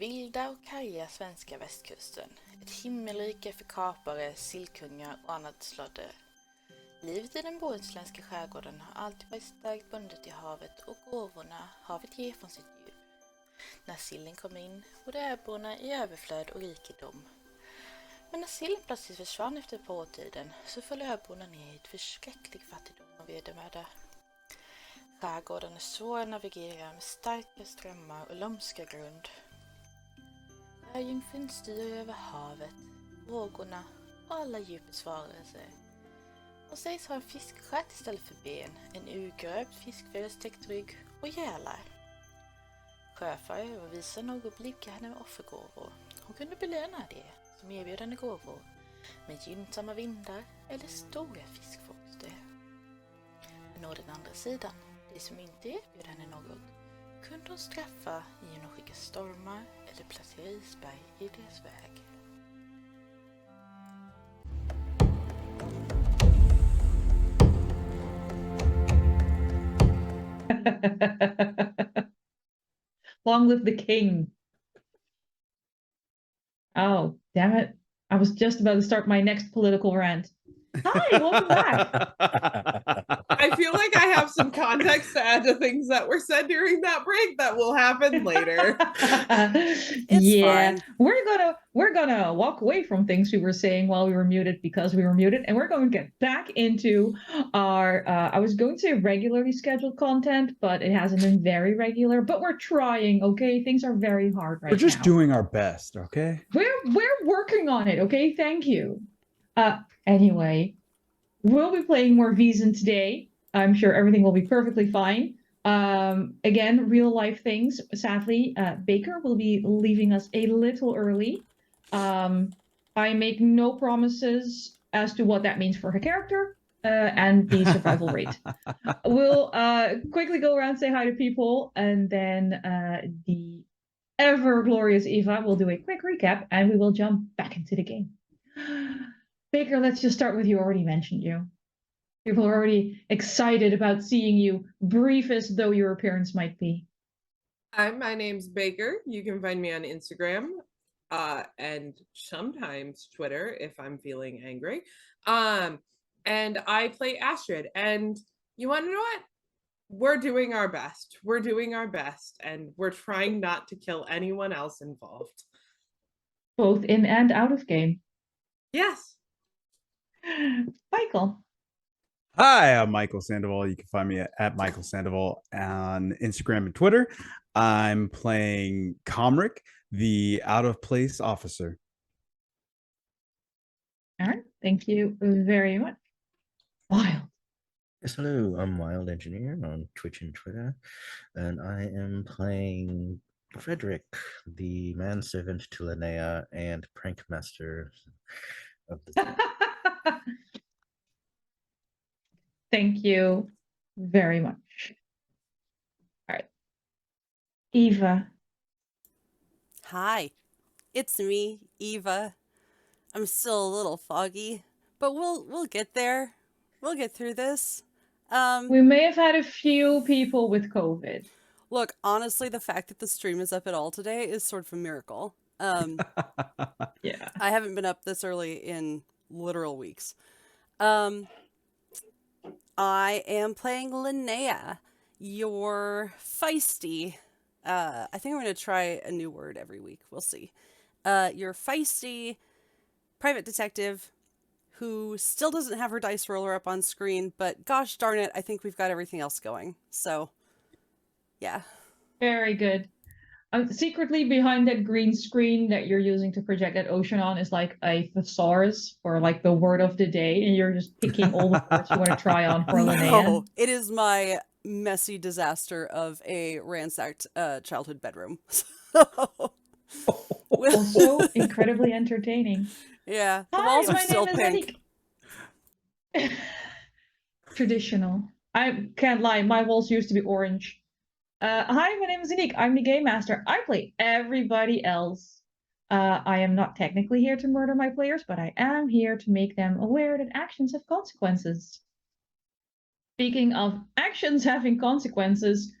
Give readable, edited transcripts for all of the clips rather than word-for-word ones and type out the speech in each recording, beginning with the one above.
vilda och karga svenska västkusten. Ett himmelrike för kapare, sillkungar och annat slodder. Livet i den bohuslänska skärgården har alltid varit starkt bundet till havet och gåvorna havet ger från sitt djup. När sillen kom in bodde öborna i överflöd och rikedom. Men när sillen plötsligt försvann efter ett par årtiden så föll öborna ner i ett förskräcklig fattigdom och vedermöda. Skärgården är svår att navigera med starka strömmar och lömska grund. Sjöjungfrun styr över havet, vågorna och alla djupets varelser. Hon sägs ha en fiskstjärt istället för ben, en urgröpt fiskfjäderstäckt rygg och gälar. Sjöfarare och visa något blidka henne med offergåvor. Hon kunde belöna det som erbjudande gåvor med gynnsamma vindar eller stora fiskfångster. Men å den andra sidan, det som inte erbjöd henne något, kunde hon straffa genom att skicka stormar eller placera isberg i deras väg. Long live the king. Oh, damn it. I was just about to start my next political rant. Hi, welcome back. I feel like I have some context to add to things that were said during that break that will happen later. Yeah, fine. We're gonna walk away from things we were saying while we were muted because we were muted, and we're going to get back into our I was going to say regularly scheduled content, but it hasn't been very regular, but we're trying. Okay, things are very hard right now. We're just doing our best. Okay, we're working on it. Okay, thank you. Anyway, we'll be playing more Vaesen today. I'm sure everything will be perfectly fine. Again, real life things. Sadly, Baker will be leaving us a little early. I make no promises as to what that means for her character and the survival rate. We'll quickly go around, say hi to people, and then the ever glorious Eva will do a quick recap, and we will jump back into the game. Baker, let's just start with you. Already mentioned you. People are already excited about seeing you, brief as though your appearance might be. Hi, my name's Baker. You can find me on Instagram and sometimes Twitter if I'm feeling angry. And I play Astrid. And you want to know what? We're doing our best. We're doing our best. And we're trying not to kill anyone else involved. Both in and out of game. Yes. Mikyl. Hi, I'm Mikyl Sandoval. You can find me at Mikyl Sandoval on Instagram and Twitter. I'm playing Komrik, the out-of-place officer. All right, thank you very much. Wilde. Yes, hello, I'm Wilde Engineer on Twitch and Twitter, and I am playing Frederick, the manservant to Linnea and prank master of the Thank you very much. All right. Eva. Hi, it's me, Eva. I'm still a little foggy, but we'll get there. We'll get through this. We may have had a few people with COVID. Look, honestly, the fact that the stream is up at all today is sort of a miracle. Yeah. I haven't been up this early in literal weeks. I am playing Linnea, your feisty, I think I'm going to try a new word every week. We'll see. Your feisty private detective who still doesn't have her dice roller up on screen, but gosh darn it, I think we've got everything else going. So, yeah. Very good. Secretly behind that green screen that you're using to project that ocean on is like a thesaurus or like the word of the day, and you're just picking all the words you want to try on for Linnea. No, it is my messy disaster of a ransacked childhood bedroom. Also incredibly entertaining. Yeah, the walls are still pink. Traditional. I can't lie, my walls used to be orange. Hi, my name is Anniek. I'm the game master. I play everybody else. I am not technically here to murder my players, but I am here to make them aware that actions have consequences. Speaking of actions having consequences,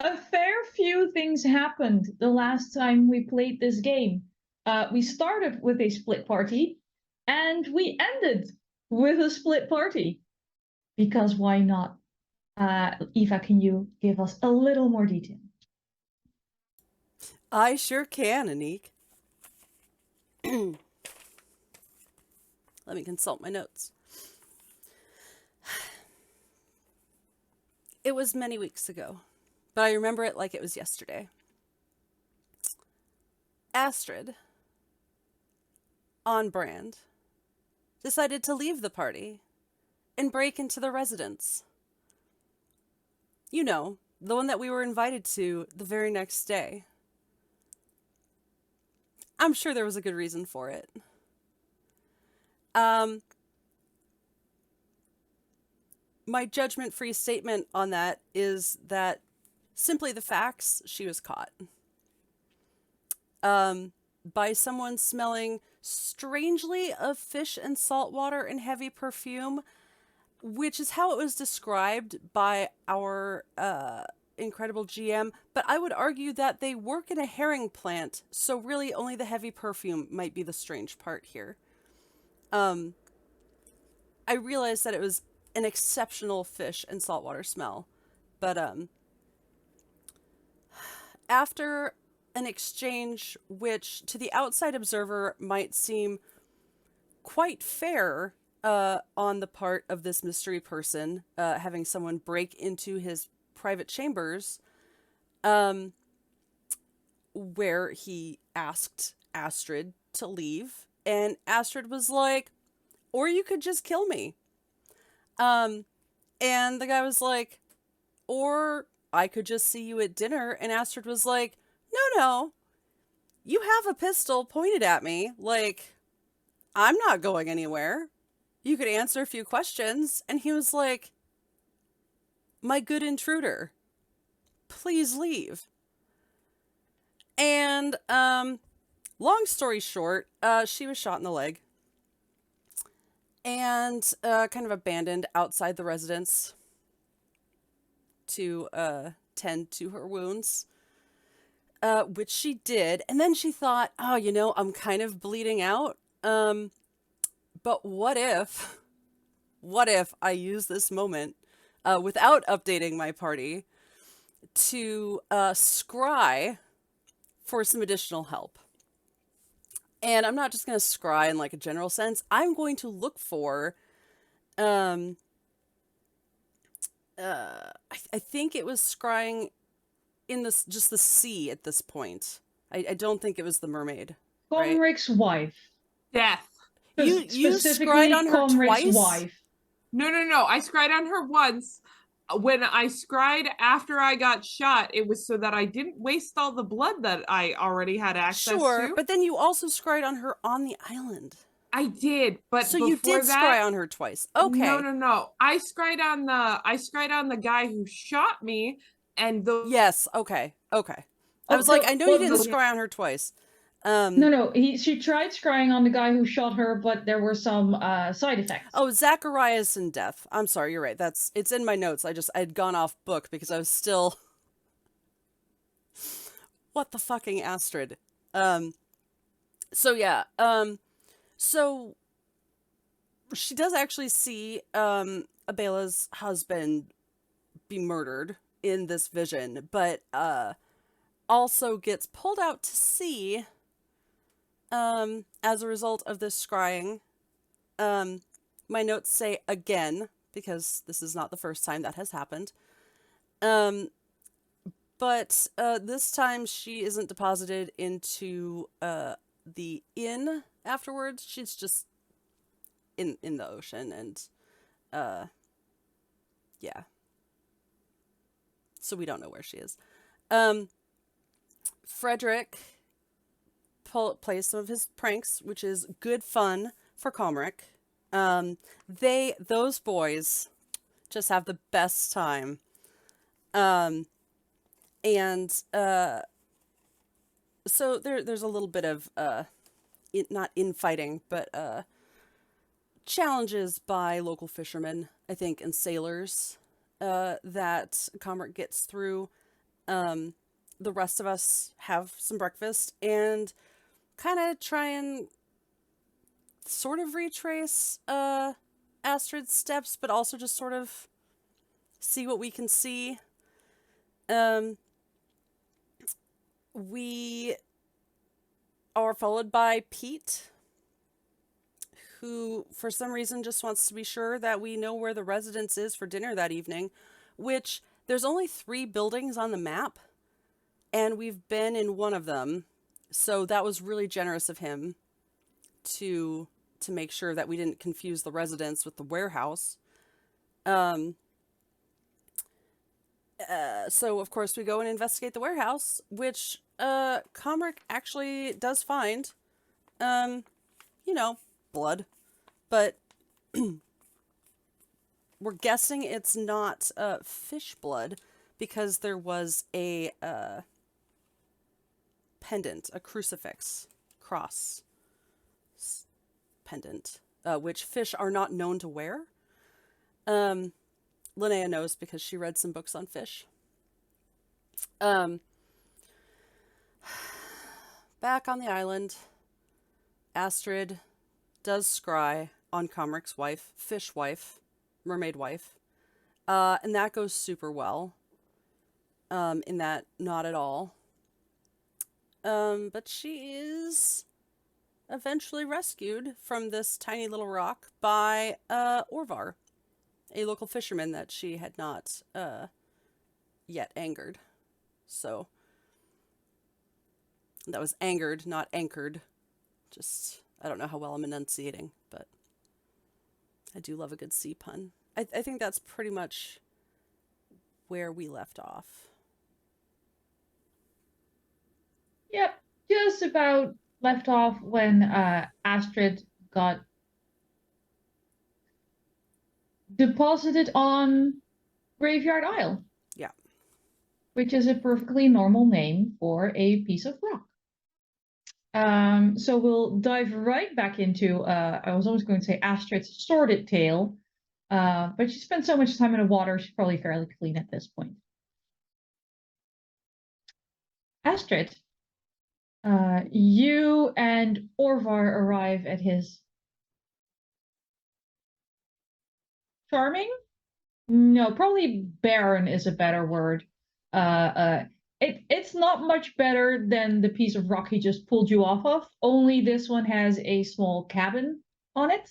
A fair few things happened the last time we played this game. We started with a split party, and we ended with a split party. Because why not? Eva, can you give us a little more detail? I sure can, Anniek. Let me consult my notes. It was many weeks ago, but I remember it like it was yesterday. Astrid, on brand, decided to leave the party and break into the residence. You know, the one that we were invited to the very next day. I'm sure there was a good reason for it. My judgment-free statement on that is that simply the facts, she was caught. By someone smelling strangely of fish and salt water and heavy perfume, which is how it was described by our incredible GM. But I would argue that they work in a herring plant, so really only the heavy perfume might be the strange part here. I realized that it was an exceptional fish and saltwater smell, but after an exchange which to the outside observer might seem quite fair on the part of this mystery person, having someone break into his private chambers, where he asked Astrid to leave, and Astrid was like, or you could just kill me. And the guy was like, or I could just see you at dinner. And Astrid was like, no, you have a pistol pointed at me. Like, I'm not going anywhere. You could answer a few questions. And he was like, my good intruder, please leave. And, long story short, she was shot in the leg. And kind of abandoned outside the residence to tend to her wounds, which she did. And then she thought, oh, you know, I'm kind of bleeding out. But what if I use this moment without updating my party to scry for some additional help? And I'm not just going to scry in like a general sense. I'm going to look for, I think it was scrying in this, just the sea at this point. I don't think it was the mermaid. Komrik's wife. Death. You Specifically, scryed on her Komrik's twice? wife. No. I scryed on her once. When I scryed after I got shot, it was so that I didn't waste all the blood that I already had access Sure, to. but then you also scryed on her on the island. I did, but so you did scry on her twice. Okay. No. I scryed on the guy who shot me, and the Yes. Okay. I was like, I know you didn't scry on her twice. No. She tried scrying on the guy who shot her, but there were some side effects. Oh, Zacharias and death. I'm sorry, you're right. It's in my notes. I'd gone off book because I was still. What the fucking Astrid? So yeah. So she does actually see Abela's husband be murdered in this vision, but also gets pulled out to sea as a result of this scrying. My notes say again, because this is not the first time that has happened. But this time she isn't deposited into the inn afterwards. She's just in the ocean, and yeah. So we don't know where she is. Frederick plays some of his pranks, which is good fun for Komrik. Those boys just have the best time. And so there's a little bit of not infighting, but challenges by local fishermen, I think, and sailors that Komrik gets through. The rest of us have some breakfast and kind of try and sort of retrace Astrid's steps, but also just sort of see what we can see. We are followed by Pete, who for some reason just wants to be sure that we know where the residence is for dinner that evening, which there's only 3 buildings on the map, and we've been in one of them. So that was really generous of him to make sure that we didn't confuse the residence with the warehouse. So of course we go and investigate the warehouse, which Komrik actually does find, blood, but we're guessing it's not fish blood because there was a pendant, a crucifix cross pendant, which fish are not known to wear. Linnea knows because she read some books on fish. Back on the island, Astrid does scry on Komrik's wife, fish wife, mermaid wife, and that goes super well. In that, not at all. But she is eventually rescued from this tiny little rock by Orvar, a local fisherman that she had not yet angered. So that was angered, not anchored. Just, I don't know how well I'm enunciating, but I do love a good sea pun. I think that's pretty much where we left off. Yep, just about left off when Astrid got deposited on Graveyard Isle. Yeah. Which is a perfectly normal name for a piece of rock. So we'll dive right back into, I was always going to say Astrid's sordid tale, but she spent so much time in the water, she's probably fairly clean at this point. Astrid, you and Orvar arrive at his charming? No, probably barren is a better word. It's not much better than the piece of rock he just pulled you off of. Only this one has a small cabin on it.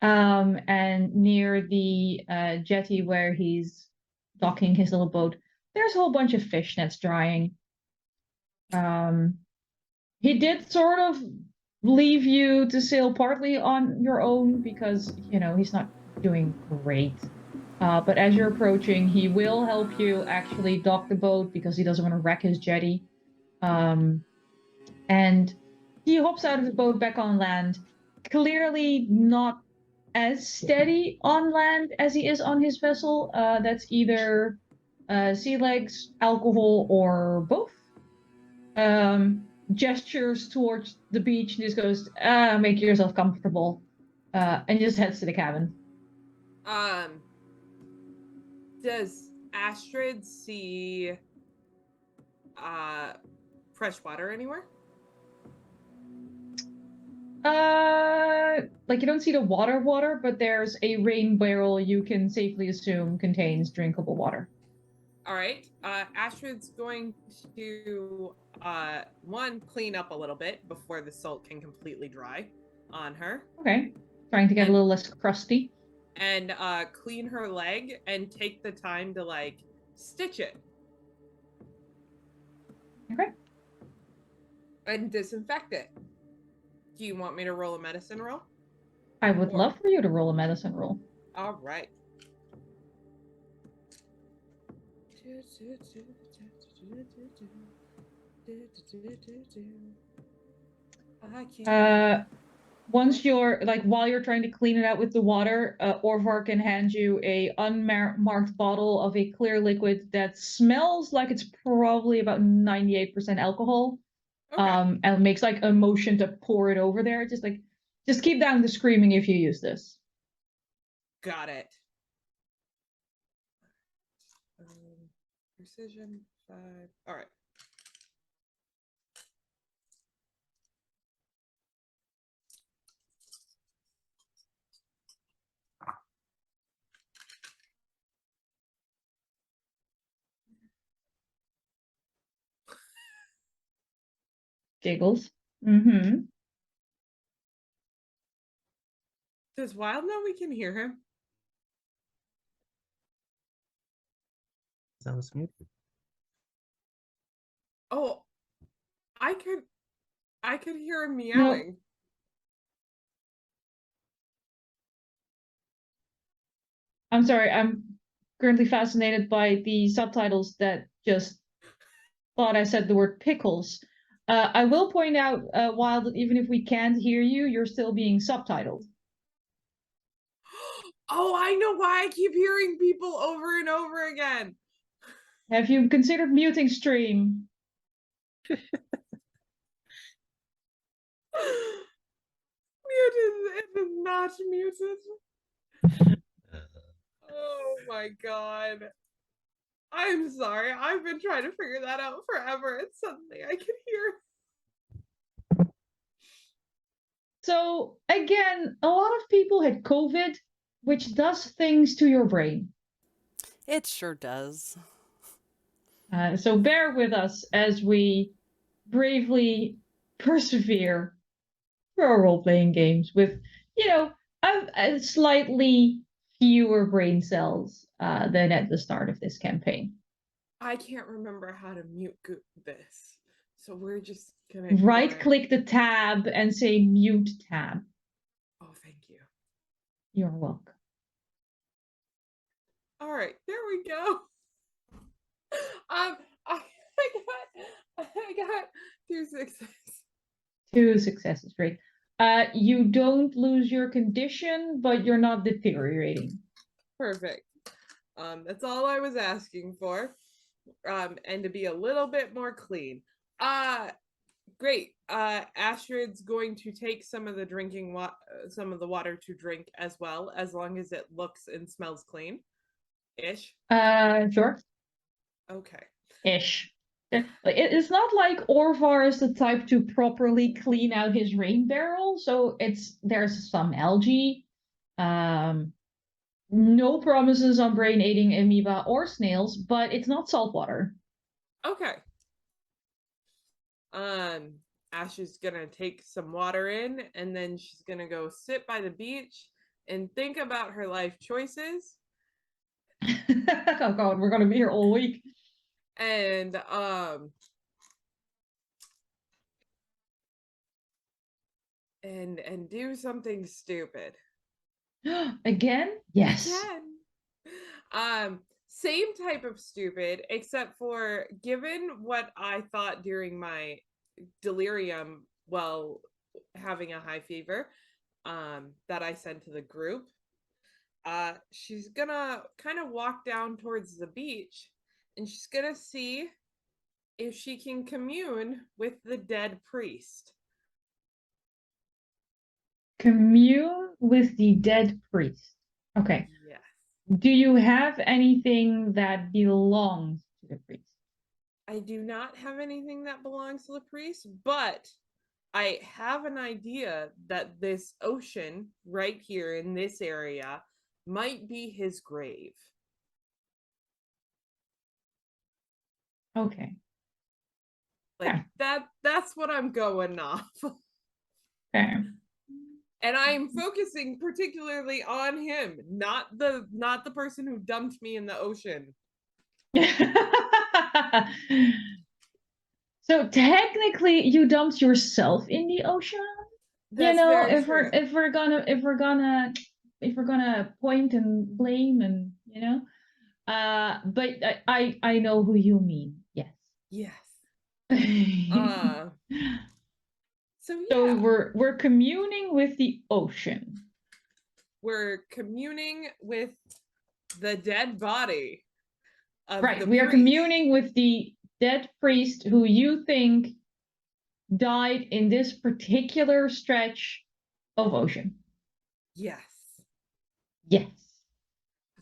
And near the jetty where he's docking his little boat, there's a whole bunch of fish nets drying. He did sort of leave you to sail partly on your own because, he's not doing great. But as you're approaching, he will help you actually dock the boat because he doesn't want to wreck his jetty. And he hops out of the boat back on land, clearly not as steady on land as he is on his vessel. That's either sea legs, alcohol, or both. Gestures towards the beach and just goes, make yourself comfortable, and just heads to the cabin. Does Astrid see fresh water anywhere? Like you don't see the water, but there's a rain barrel you can safely assume contains drinkable water. All right. Astrid's going to one, clean up a little bit before the salt can completely dry on her. Okay. Trying to get a little less crusty. And clean her leg and take the time to stitch it. Okay. And disinfect it. Do you want me to roll a medicine roll? I would love for you to roll a medicine roll. All right. Once you're while you're trying to clean it out with the water, Orvar can hand you a unmarked bottle of a clear liquid that smells like it's probably about 98% alcohol. Okay. And makes a motion to pour it over there. Just keep down the screaming if you use this. Got it. Precision 5. All right. Giggles. Mm-hmm. Does Wilde know we can hear him? That was muted. Oh, I could hear him No. meowing. I'm sorry, I'm currently fascinated by the subtitles that just thought I said the word pickles. I will point out, Wild, that even if we can't hear you, you're still being subtitled. Oh, I know why I keep hearing people over and over again. Have you considered muting stream? Muted. It is not muted. Oh my god. I'm sorry. I've been trying to figure that out forever, and suddenly I can hear. So again, a lot of people had COVID, which does things to your brain. It sure does. So bear with us as we bravely persevere through our role-playing games with, a slightly fewer brain cells than at the start of this campaign. I can't remember how to mute this, so we're just gonna Right-click the tab and say mute tab. Oh, thank you. You're welcome. All right, there we go. I got 2 successes. 2 successes, great. You don't lose your condition, but you're not deteriorating. Perfect. That's all I was asking for. And to be a little bit more clean. Great. Astrid's going to take some of the some of the water to drink as well, as long as it looks and smells clean. Ish. Sure. Okay. Ish. It's not like Orvar is the type to properly clean out his rain barrel, so there's some algae. No promises on brain aiding amoeba or snails, but it's not salt water. Okay. Ash is gonna take some water in, and then she's gonna go sit by the beach and think about her life choices. Oh god, we're gonna be here all week. And and do something stupid. Again? Yes. Again. Same type of stupid, except for given what I thought during my delirium while having a high fever, that I sent to the group. She's gonna kind of walk down towards the beach, and she's gonna see if she can commune with the dead priest. Commune with the dead priest. Okay. Yes. Do you have anything that belongs to the priest? I do not have anything that belongs to the priest, but I have an idea that this ocean right here in this area might be his grave. Okay. Like that's what I'm going off. Okay. And I'm focusing particularly on him, not the person who dumped me in the ocean. So technically you dumped yourself in the ocean. That's if we're gonna point and blame and but I know who you mean. Yes. Yes. So yeah. So we're communing with the ocean. We're communing with the dead body. Right. We are communing with the dead priest who you think died in this particular stretch of ocean. Yes. Yes.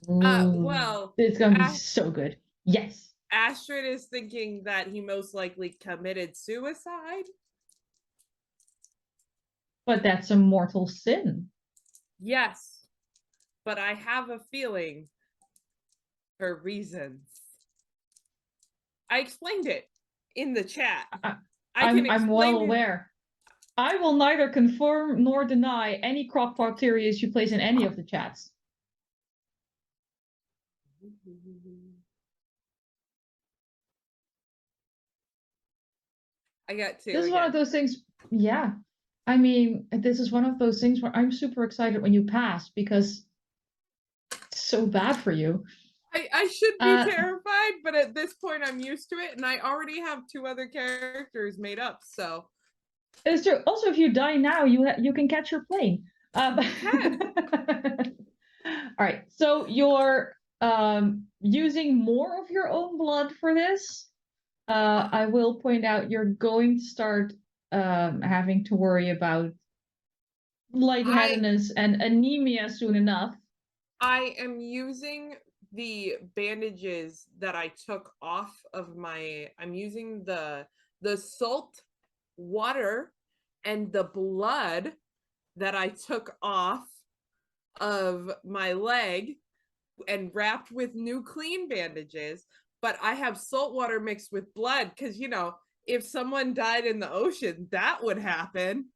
Well, it's gonna be so good. Yes. Astrid is thinking that he most likely committed suicide. But that's a mortal sin. Yes, but I have a feeling for reasons. I explained it in the chat. I'm well aware. I will neither confirm nor deny any crockpot theories you place in any of the chats. I got two. This is one of those things. Yeah. I mean, this is one of those things where I'm super excited when you pass because it's so bad for you. I should be terrified, but at this point I'm used to it, and I already have 2 other characters made up, so. It's true. Also, if you die now, you can catch your plane. All right. So you're using more of your own blood for this. I will point out you're going to start having to worry about lightheadedness and anemia soon enough. I am using the bandages that I took off of my. I'm using the salt water and the blood that I took off of my leg and wrapped with new clean bandages, but I have salt water mixed with blood because, you know, if someone died in the ocean, that would happen.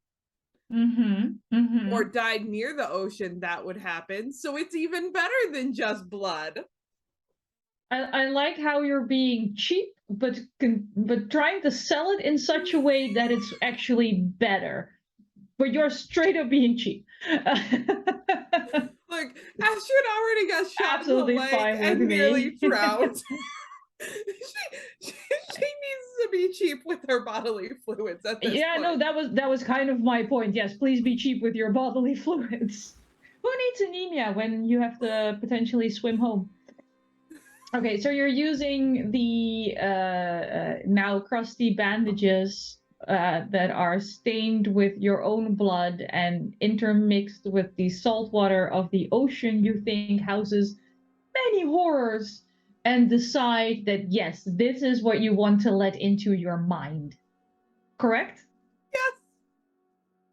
Or died near the ocean, that would happen. So it's even better than just blood. I like how you're being cheap, but trying to sell it in such a way that it's actually better. But you're straight up being cheap. Look, Astrid already got shot Absolutely in the fine leg and with me. nearly drowned. she needs to be cheap with her bodily fluids at this point. No, that was kind of my point. Yes, please be cheap with your bodily fluids. Who needs anemia when you have to potentially swim home? Okay, so you're using the now crusty bandages that are stained with your own blood and intermixed with the salt water of the ocean you think houses many horrors, and decide that yes, this is what you want to let into your mind. Correct? Yes.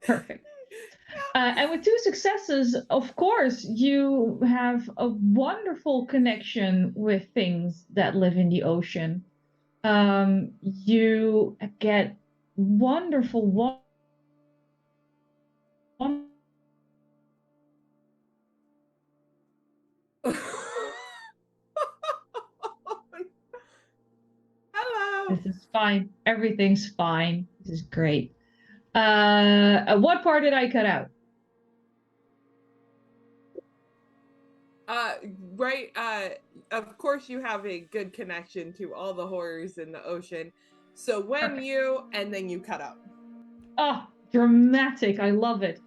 Perfect. And with 2 successes, of course, you have a wonderful connection with things that live in the ocean. You get wonderful Hello. This is fine. Everything's fine. This is great. What part did I cut out? Right. Of course, you have a good connection to all the horrors in the ocean. So when Perfect. and then you cut out. Oh, dramatic. I love it.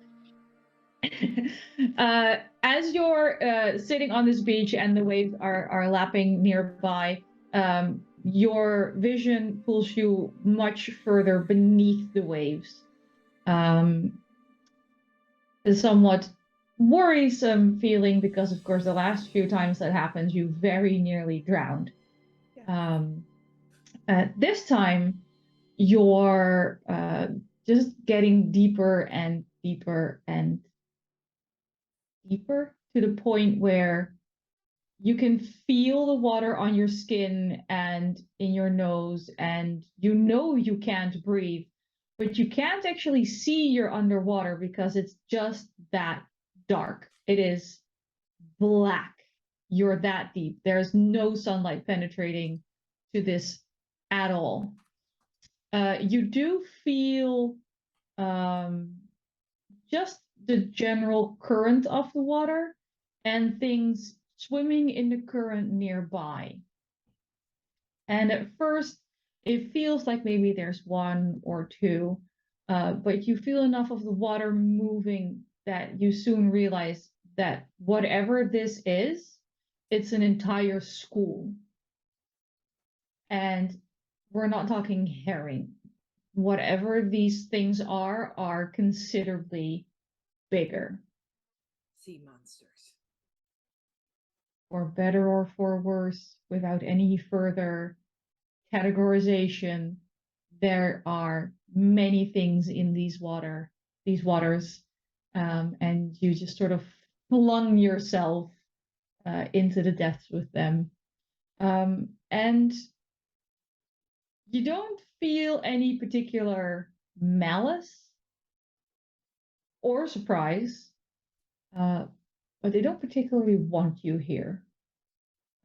As you're sitting on this beach and the waves are lapping nearby, your vision pulls you much further beneath the waves. A somewhat worrisome feeling because, of course, the last few times that happened, you very nearly drowned. Yeah. This time, you're just getting deeper and deeper and deeper to the point where you can feel the water on your skin and in your nose, and you know you can't breathe, but you can't actually see you're underwater because it's just that dark. It is black. You're that deep. There's no sunlight penetrating to this at all. You do feel just the general current of the water and things swimming in the current nearby. And at first, it feels like maybe there's 1 or 2, but you feel enough of the water moving that you soon realize that whatever this is, it's an entire school. And we're not talking herring. Whatever these things are considerably bigger. Sea monsters. For better or for worse, without any further categorization, there are many things in these waters, and you just sort of flung yourself into the depths with them. And you don't feel any particular malice or surprise, but they don't particularly want you here.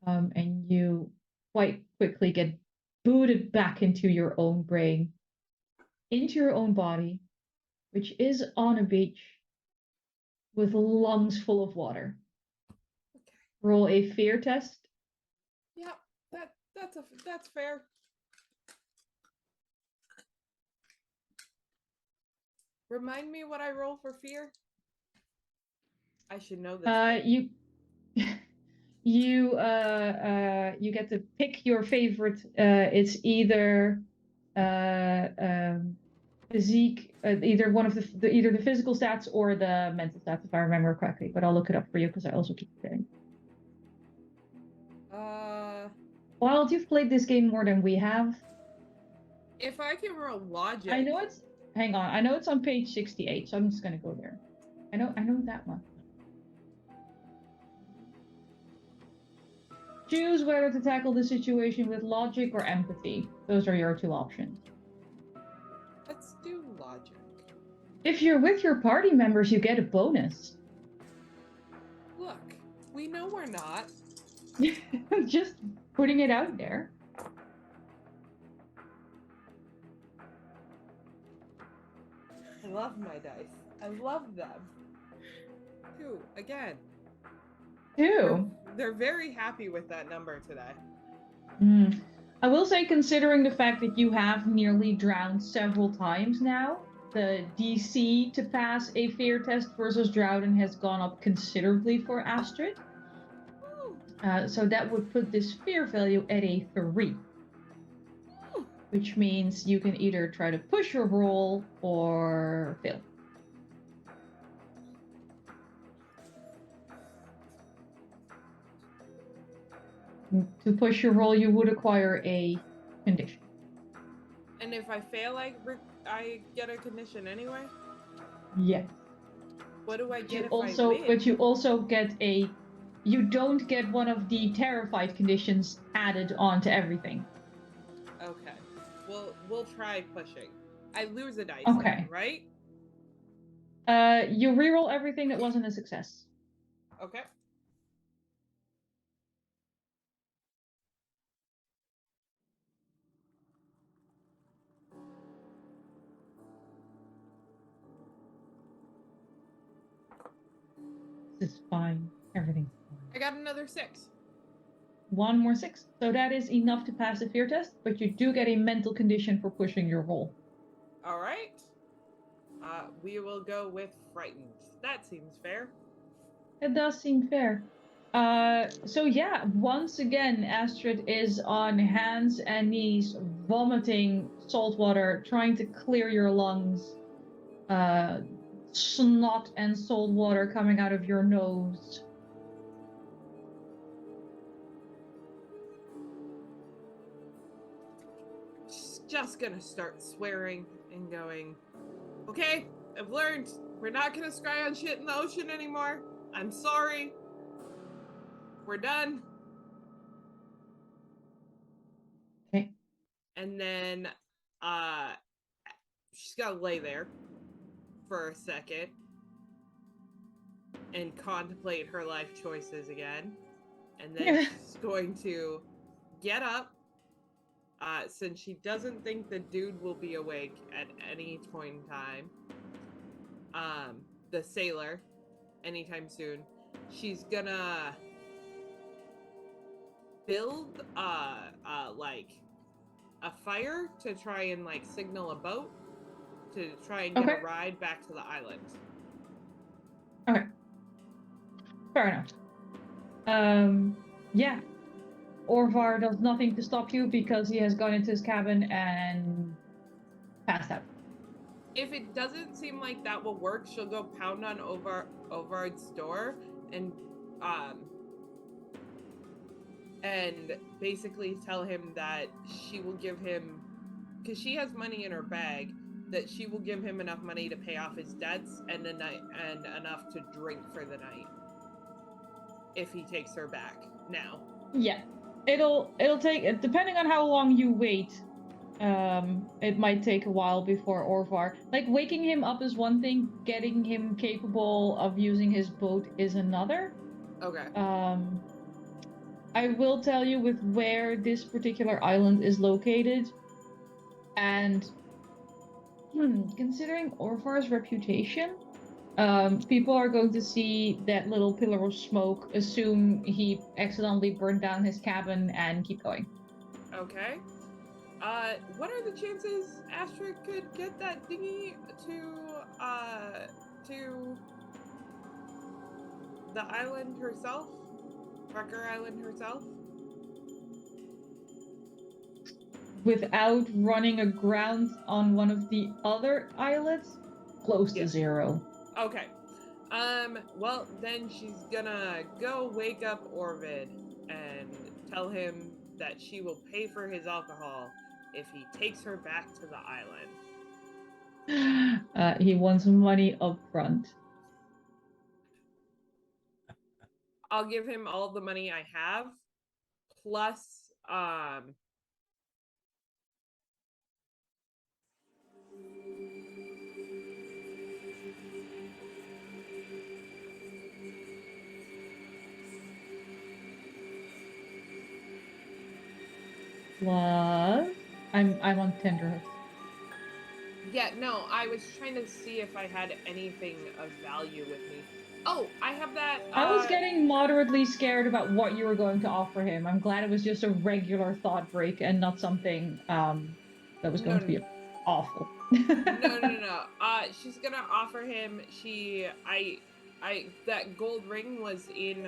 And you quite quickly get booted back into your own brain, into your own body, which is on a beach with lungs full of water. Okay. Roll a fear test. Yeah, that's fair. Remind me what I roll for fear. I should know this. You get to pick your favorite. It's either physique, either one of either the physical stats or the mental stats, if I remember correctly. But I'll look it up for you because I also keep forgetting. Wilde, you've played this game more than we have. If I can roll logic, I know it's. Hang on, I know it's on page 68, so I'm just gonna go there. I know that one. Choose whether to tackle the situation with logic or empathy. Those are your two options. Let's do logic. If you're with your party members, you get a bonus. Look, we know we're not. Just putting it out there. I love my dice. I love them. 2, again. 2. They're very happy with that number today. I will say, considering the fact that you have nearly drowned several times now, the DC to pass a fear test versus drowning has gone up considerably for Astrid. So that would put this fear value at a 3. Which means you can either try to push your roll or fail. To push your roll, you would acquire a condition. And if I fail, I get a condition anyway? Yes. What do I get if also, I win? But you also get a... You don't get one of the terrified conditions added onto everything. Okay. We'll try pushing. I lose a dice, Okay. then, right? You reroll everything that wasn't a success. Okay. This is fine. Everything's fine. I got another 6. One more 6. So that is enough to pass the fear test, but you do get a mental condition for pushing your roll. All right. We will go with frightened. That seems fair. It does seem fair. So yeah, once again, Astrid is on hands and knees, vomiting salt water, trying to clear your lungs. Snot and salt water coming out of your nose. She's just gonna start swearing and going, okay, I've learned. We're not gonna scry on shit in the ocean anymore. I'm sorry. We're done. Okay. And then she's gotta lay there for a second and contemplate her life choices again. And then she's going to get up, since she doesn't think the dude will be awake at any point in time. The sailor, anytime soon. She's gonna build like a fire to try and like signal a boat to try and get a ride back to the island. Okay. Fair enough. Yeah. Orvar does nothing to stop you because he has gone into his cabin and passed out. If it doesn't seem like that will work, she'll go pound on Orvar's door and and basically tell him that she will give him, because she has money in her bag, that she will give him enough money to pay off his debts and enough to drink for the night if he takes her back now. Yeah, it'll take, depending on how long you wait. It might take a while before Orvar. Like, waking him up is one thing, getting him capable of using his boat is another. Okay. I will tell you with where this particular island is located, and considering Orvar's reputation, people are going to see that little pillar of smoke, assume he accidentally burned down his cabin, and keep going. Okay. What are the chances Astrid could get that dinghy to the island herself? Wrecker Island herself? Without running aground on one of the other islets? Close to 0. Okay. Well, then she's gonna go wake up Orvid and tell him that she will pay for his alcohol if he takes her back to the island. He wants money up front. I'll give him all the money I have, plus, Plus, I'm on tenterhooks. yeah, no, I was trying to see if I had anything of value with me. Oh, I have that. I was getting moderately scared about what you were going to offer him. I'm glad it was just a regular thought break and not something that was going to be awful. No. She's gonna offer him. That gold ring was in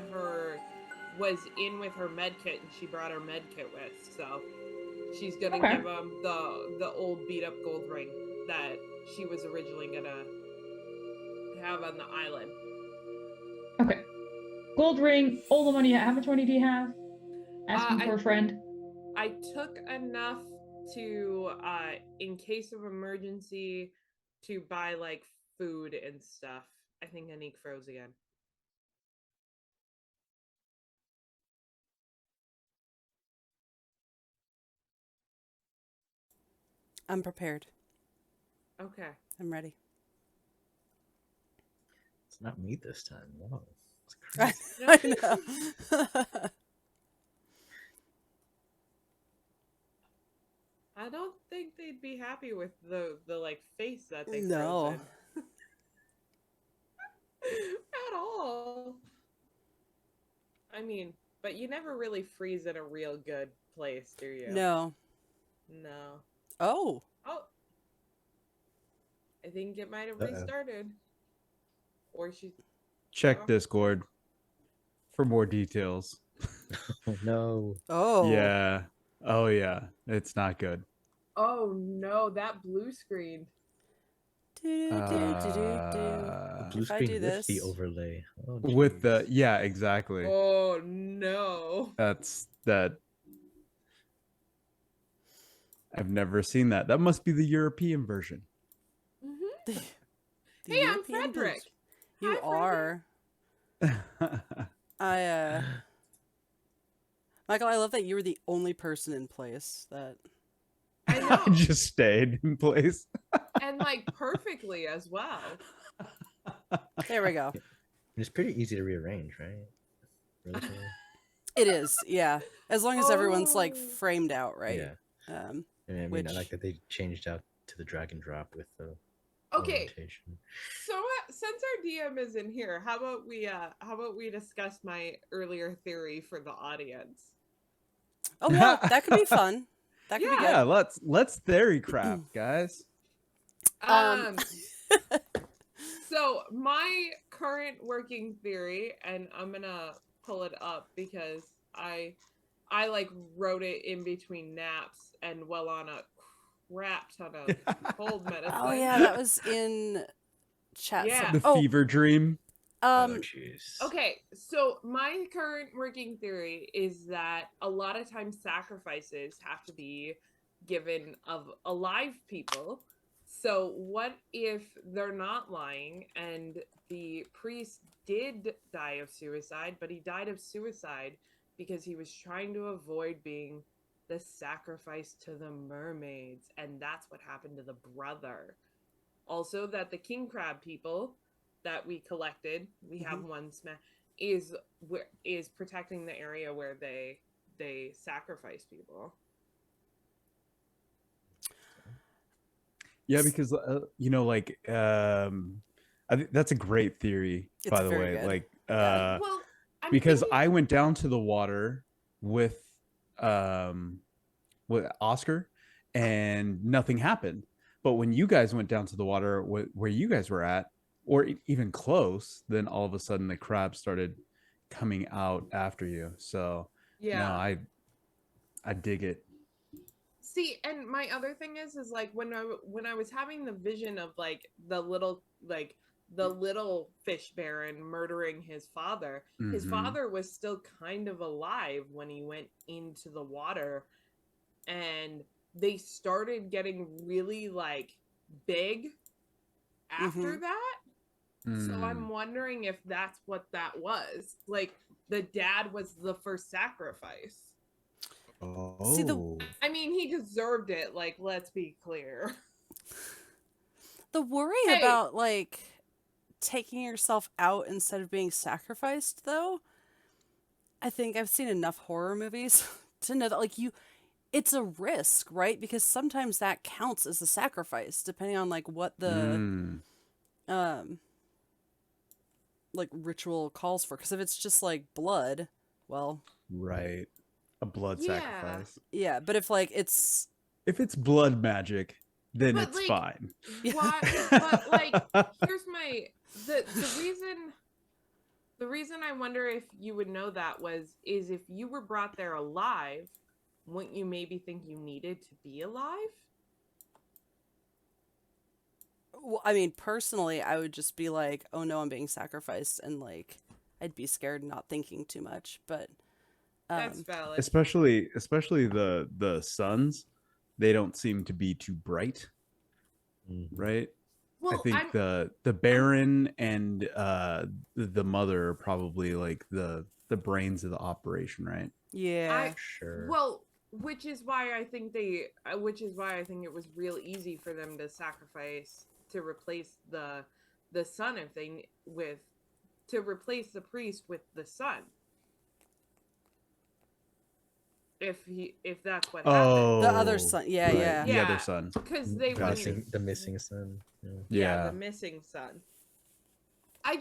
with her med kit, and she brought her med kit with. So she's gonna give him the old beat up gold ring that she was originally gonna have on the island. Okay. Gold ring, all the money. How much money do you have? Asking for a friend. I took enough to, in case of emergency, to buy, like, food and stuff. I think Anniek froze again. I'm prepared. Okay. I'm ready. It's not me this time. Whoa. I know. I don't think they'd be happy with the like face that they froze No. in. At all. I mean, but you never really freeze in a real good place, do you? No. No. Oh. Oh. I think it might have restarted. Or she... Check Discord for more details. Oh, no. Oh. Yeah. Oh, yeah. It's not good. Oh, no. That blue screen. The Blue screen with the overlay. Oh, with the... Yeah, exactly. Oh, no. That's that. I've never seen that. That must be the European version. Mm-hmm. The Hey, I'm European Frederick. boots. You are. Michael, I love that you were the only person in place that... I know. Just stayed in place. And, like, perfectly as well. There we go. It's pretty easy to rearrange, right? Relatively. It is, yeah. As long as everyone's, like, framed out, right? Yeah. And I mean, I like that they changed out to the drag and drop with the orientation. So since our DM is in here, how about we discuss my earlier theory for the audience? Oh yeah, that could be fun. That could be good. Yeah, let's theory craft, guys. So my current working theory, and I'm gonna pull it up because I like wrote it in between naps and well on a crap ton of cold medicine. Oh yeah, that was in chat. Yeah. The fever dream. Oh, jeez. Okay, so my current working theory is that a lot of times sacrifices have to be given of alive people. So what if they're not lying and the priest did die of suicide, but he died of suicide because he was trying to avoid being the sacrifice to the mermaids, and that's what happened to the brother. Also, that the king crab people that we collected, we have one is protecting the area where they sacrifice people. Yeah, because like I think that's a great theory, It's by the very way. good. Like Well, I'm because thinking, I went down to the water with Oscar and nothing happened. But when you guys went down to the water where you guys were at, or even close, then all of a sudden the crabs started coming out after you. So no, yeah. I dig it. See, and my other thing is like when I was having the vision of like the little fish baron murdering his Mhm. father was still kind of alive when he went into the water, and they started getting really like big after that. So I'm Mm. wondering if that's what that was. Like the dad was the first sacrifice. See, Oh. I mean, he deserved it. Like, let's be clear. the worry Hey. about like taking yourself out instead of being sacrificed, though, I think I've seen enough horror movies to know that like it's a risk, right? Because sometimes that counts as a sacrifice, depending on like what the Mm. like ritual calls for. Because if it's just like blood, well, Right. A blood Yeah. sacrifice. yeah. But if like it's If it's blood magic, then But, it's like, fine. Why? But like, here's my the reason I wonder if you would know that is if you were brought there alive, wouldn't you maybe think you needed to be alive? well, I mean, personally, I would just be like, oh no, I'm being sacrificed, and like I'd be scared, not thinking too much. But That's valid. especially the suns, they don't seem to be too bright, right? I Well, think the Baron and the mother are probably like the brains of the operation, right? yeah, Sure. Well, which is why I think it was real easy for them to sacrifice to replace the son to replace the priest with the son. If that's what happened. Oh, the other son, yeah, right, yeah. the other son. Because they The wouldn't. the missing son. Yeah, Yeah. the missing son. I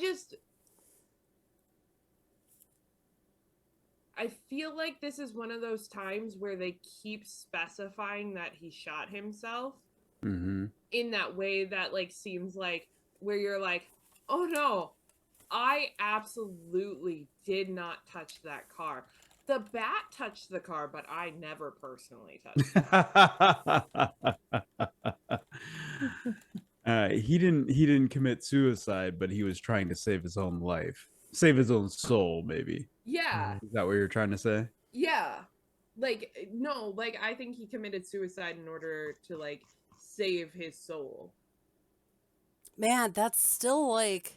feel like this is one of those times where they keep specifying that he shot himself Mm-hmm. in that way that like seems like where you're like, oh no, I absolutely did not touch that car. The bat touched the car, but I never personally touched it. He didn't commit suicide, but he was trying to save his own life, save his own soul, maybe. Yeah. Is that what you're trying to say? Yeah. Like, no, like, I think he committed suicide in order to, like, save his soul. Man, that's still like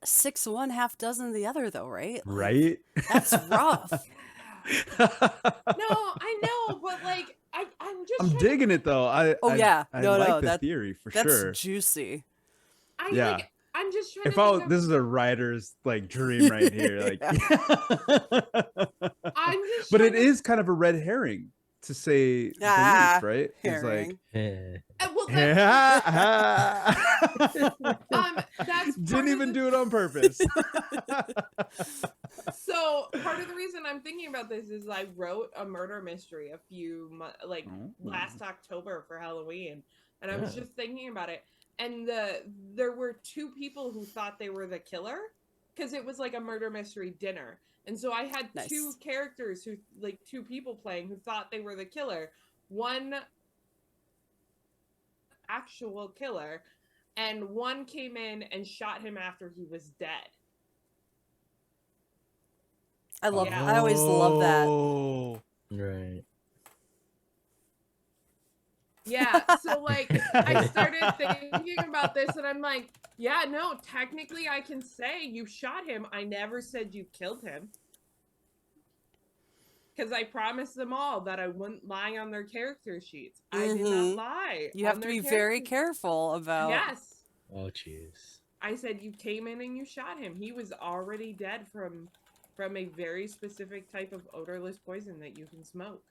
6 one, half dozen the other, though, right? Like, Right? that's rough. No, I know, but, like, I'm just I'm digging it, though. I like the that, theory for that's sure. juicy. Yeah. I'm just trying If to think this is a writer's like dream right here, like I'm just but trying it is kind of a red herring to say the least, right? It's like Herring. well, that's didn't even do it on purpose. So part of the reason I'm thinking about this is I wrote a murder mystery a few last October for Halloween, and I was just thinking about it, and there were two people who thought they were the killer because it was like a murder mystery dinner, and so I had two characters who like two people playing who thought they were the killer, one actual killer, and one came in and shot him after he was dead. I love. Yeah. I always love that. Oh. Right. Yeah, so like I started thinking about this and I'm like, yeah, no, technically I can say you shot him. I never said you killed him. Because I promised them all that I wouldn't lie on their character sheets. I did not lie. You have on to their be very character- careful about. Yes. Oh, jeez. I said you came in and you shot him. He was already dead from a very specific type of odorless poison that you can smoke.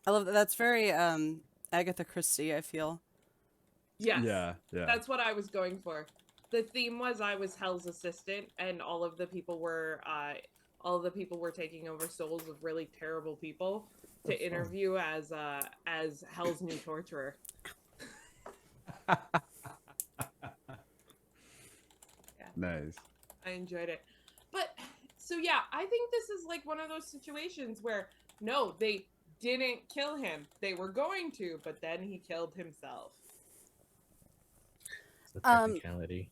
I love that. That's very Agatha Christie, I feel. Yes. Yeah. That's what I was going for. The theme was I was Hell's assistant, and all of the people were taking over souls of really terrible people to interview as Hell's new torturer. Nice. I enjoyed it. But so yeah, I think this is like one of those situations where no, they didn't kill him. They were going to, but then he killed himself. It's a technicality.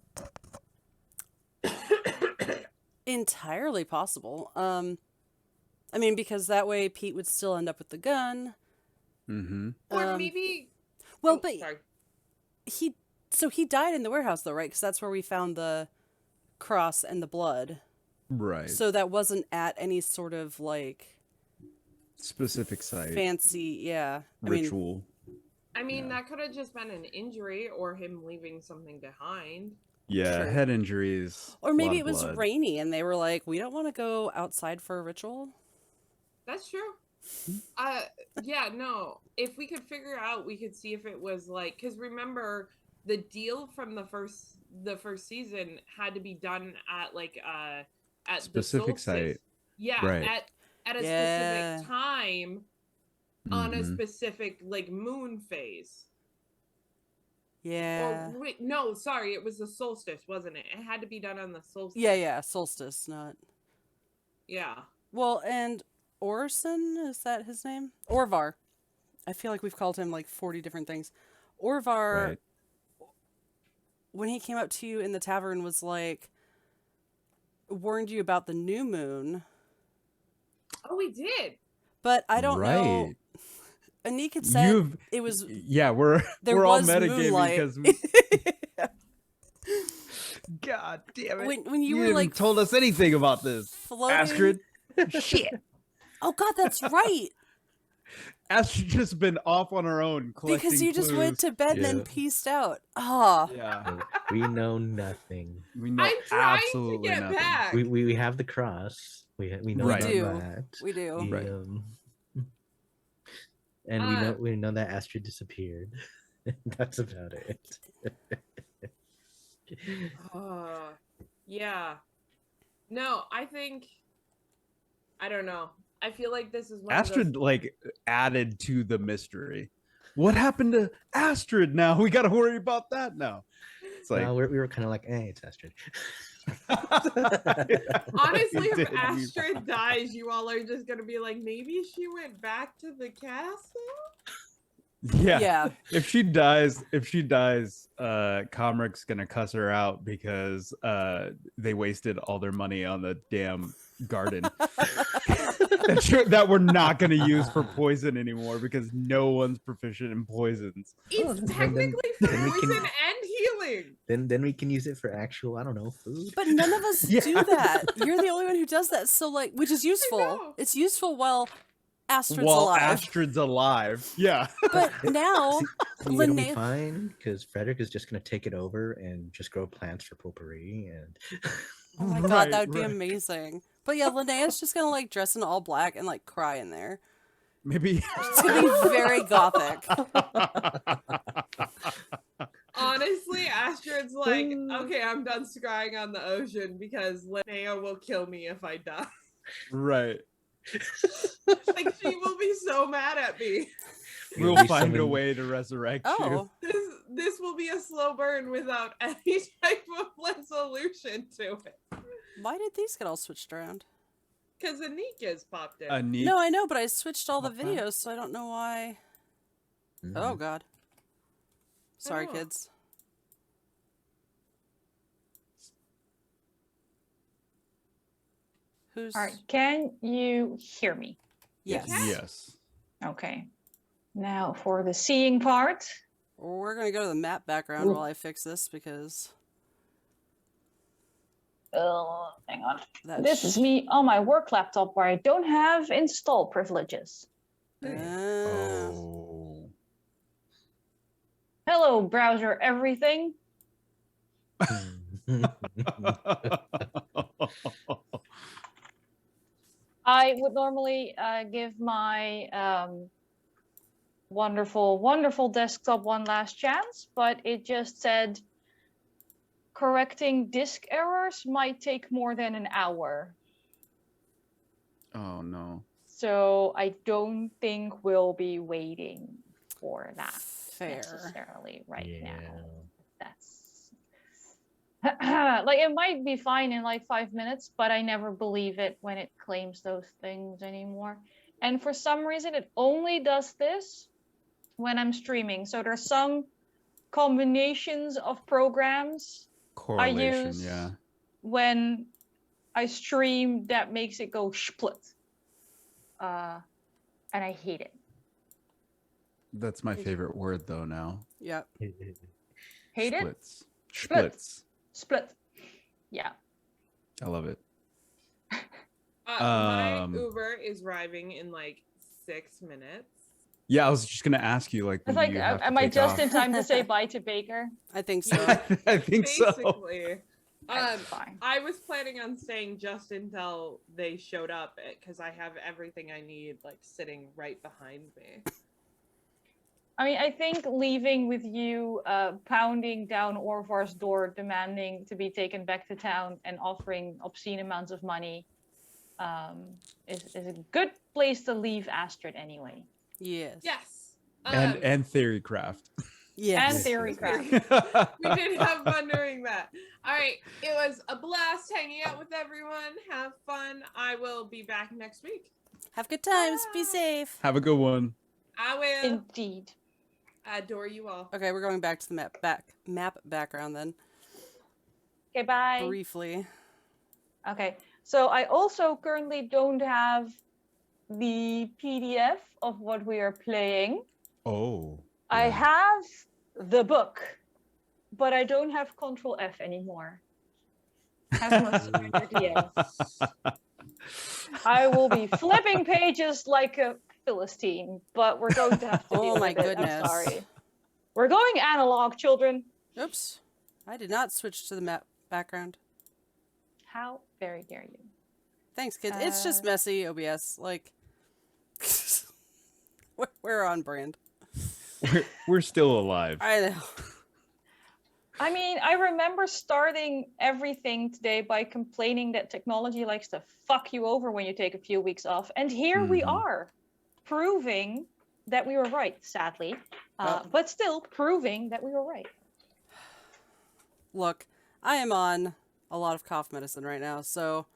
Entirely possible. I mean, because that way Pete would still end up with the gun. Mm-hmm. Or maybe. Well, Oh, but sorry. he died in the warehouse though, right? Because that's where we found the cross and the blood. Right. So that wasn't at any sort of like Specific site. fancy, yeah. Ritual. I mean, Yeah. that could have just been an injury or him leaving something behind. Yeah, True. head injuries. Or maybe lot it of was blood. rainy and they were like, we don't want to go outside for a ritual. That's true. Yeah, no. If we could figure out, we could see if it was like, because remember, the deal from the first season had to be done at like at Specific the solstice. site. Yeah, Right. at a Yeah. specific time on a Mhm. specific like moon phase. Yeah. Or wait, no, sorry, it was the solstice, wasn't it? It had to be done on the solstice. Yeah, solstice, not. Yeah. Well, and Orson, is that his name? Orvar. I feel like we've called him like 40 different things. Orvar, Right. when he came up to you in the tavern, was like, warned you about the new moon, Oh, we did. but I don't know. Right. Anniek had said it was. Yeah, we're There we're all was metagaming moonlight. because we, God damn it. when you were didn't like told us anything about this. floating. Astrid. Shit. Oh God, that's right. Astrid just been off on her own collecting Because you just went clues. to bed and then Yeah. pieced out. Ah. Yeah. We know nothing. We know I'm trying to absolutely get nothing. back. We have the cross. We know Right. about We do. that. We do. We, Right. And we know that Astrid disappeared. That's about it. Yeah. No, I don't know. I feel like this is one Astrid of those... like added to the mystery. What happened to Astrid now? We got to worry about that now. It's like No, we were kind of like, hey, it's Astrid. Honestly, We if did. Astrid dies, you all are just gonna be like, maybe she went back to the castle? yeah. Yeah. If she dies, Komrik's gonna cuss her out because they wasted all their money on the damn garden that we're not gonna use for poison anymore because no one's proficient in poisons. It's then- technically for then we poison can- and healing. Then we can use it for actual, I don't know, food. But none of us Yeah. do that. You're the only one who does that. So like, which is useful. know. It's useful while Astrid's While alive. Astrid's alive. Yeah. But now, See, it'll be Linnea- fine because Frederick is just gonna take it over and just grow plants for potpourri and oh my god, Right, that would be right. amazing. But yeah, Linnea's just gonna like dress in all black and like cry in there. Maybe It's gonna be very gothic. Honestly, Astrid's like, okay, I'm done scrying on the ocean because Linnea will kill me if I die. right. Like, she will be so mad at me. We'll Maybe find a summon- way to resurrect you. Oh, This will be a slow burn without any type of resolution to it. why did these get all switched around? Because Anniek has popped in. Anniek. No, I know, but I switched all the Okay. videos, so I don't know why. Mhm. Oh god. Sorry, know. kids. Who's All right. Can you hear me? yes? can. Yes. Okay. Now for the seeing part. We're gonna go to the map background Ooh. while I fix this because Hang on. that This is me on my work laptop where I don't have install privileges. Oh. Hello, browser everything. I would normally give my wonderful, wonderful desktop one last chance, but it just said correcting disk errors might take more than an hour. Oh no. So I don't think we'll be waiting for that fair. necessarily right Yeah. now. That's like it might be fine in like 5 minutes, but I never believe it when it claims those things anymore. And for some reason, it only does this when I'm streaming. So there's some combinations of programs Correlation, use yeah. when I stream that makes it go split. And I hate it. That's my favorite word though now. Yep. Hate it? Splits. Split. Splits. Split. Yeah. I love it. My Uber is arriving in like 6 minutes. Yeah, I was just gonna ask you, like, It's when like, do you have to am I take just off? in time to say bye to Baker? I think so. I think so. Basically. That's fine. I was planning on staying just until they showed up because I have everything I need like sitting right behind me. I mean, I think leaving with you pounding down Orvar's door, demanding to be taken back to town and offering obscene amounts of money is a good place to leave Astrid anyway. Yes. Yes. And Theorycraft. Yes. And Theorycraft. We did have fun doing that. All right. It was a blast hanging out with everyone. Have fun. I will be back next week. Have good times. Be safe. Have a good one. I will. Indeed. Adore you all. Okay, we're going back to the map background then. Okay, bye. Briefly. Okay, so I also currently don't have the PDF of what we are playing. Oh. I yeah. have the book, but I don't have Control F anymore. Have must DMs. I will be flipping pages like a Philistine, but we're going to have to deal Oh my with it. goodness. I'm sorry. We're going analog, children. Oops. I did not switch to the map background. How very dare you? Thanks, kids. It's just messy, OBS. Like, we're on brand. We're still alive. I know. I mean, I remember starting everything today by complaining that technology likes to fuck you over when you take a few weeks off. And here we Mhm. are, proving that we were right, sadly. Well- But still proving that we were right. Look, I am on a lot of cough medicine right now, so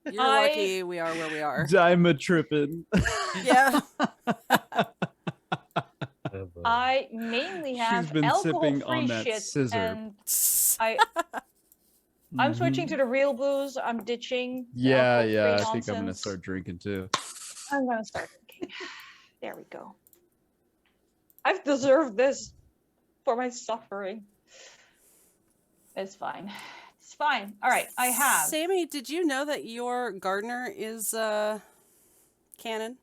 you're lucky we are where we are. Dimatrippin. Yeah. Oh, boy. I mainly have She's been sipping alcohol-free on that shit, scissor. and I'm switching to the real booze. I'm ditching. the Yeah, alcohol-free yeah. I think I'm gonna nonsense. start drinking too. I'm gonna start drinking. There we go. I've deserved this for my suffering. It's fine. It's fine. All right, I have. Sammy, did you know that your gardener is canon?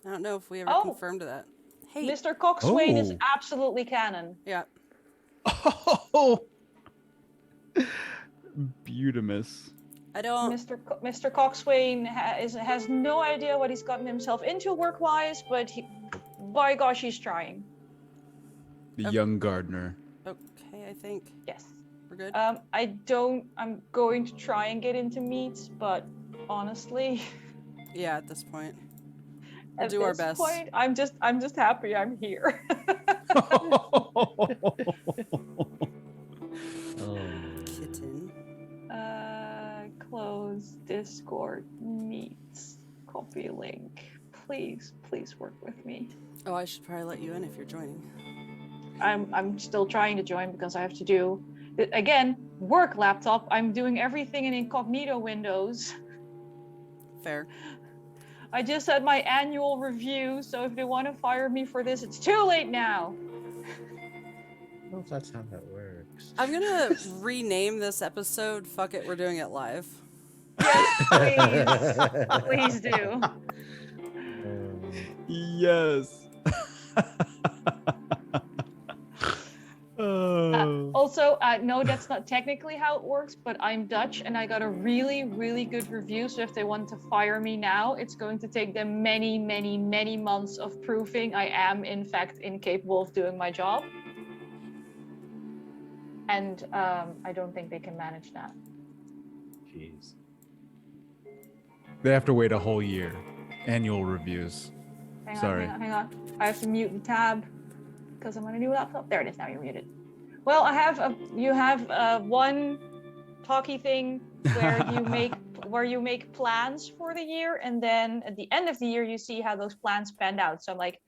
I don't know if we ever Oh. confirmed that. Hey, Mr. Coxswain is Oh. absolutely canon. yeah. Oh, Beautimus. I don't. Mr. Coxswain has no idea what he's gotten himself into work-wise, but by gosh, he's trying. The Okay. young gardener. Okay, I think Yes. we're good. I'm going to try and get into meats, but honestly, Yeah, at this point, we'll at do our this best. point, I'm just happy I'm here. Oh. Kitten. Close Discord meets. Copy link. please work with me. Oh, I should probably let you in if you're joining. I'm still trying to join because I have to do, again, work laptop. I'm doing everything in incognito windows. Fair. I just had my annual review, so if they want to fire me for this, it's too late now. I don't know if that's how that works. I'm gonna rename this episode Fuck It, We're Doing It Live. Yes, please. Please do. Yes. Oh. Also, no, that's not technically how it works, but I'm Dutch and I got a really, really good review. So if they want to fire me now, it's going to take them many, many, many months of proving I am, in fact, incapable of doing my job. And I don't think they can manage that. Jeez. They have to wait a whole year. Annual reviews. Sorry. Hang on. I have to mute the tab because I'm on a new laptop. There it is. Now you're muted. Well, you have one talky thing where you make plans for the year, and then at the end of the year you see how those plans panned out. So I'm like,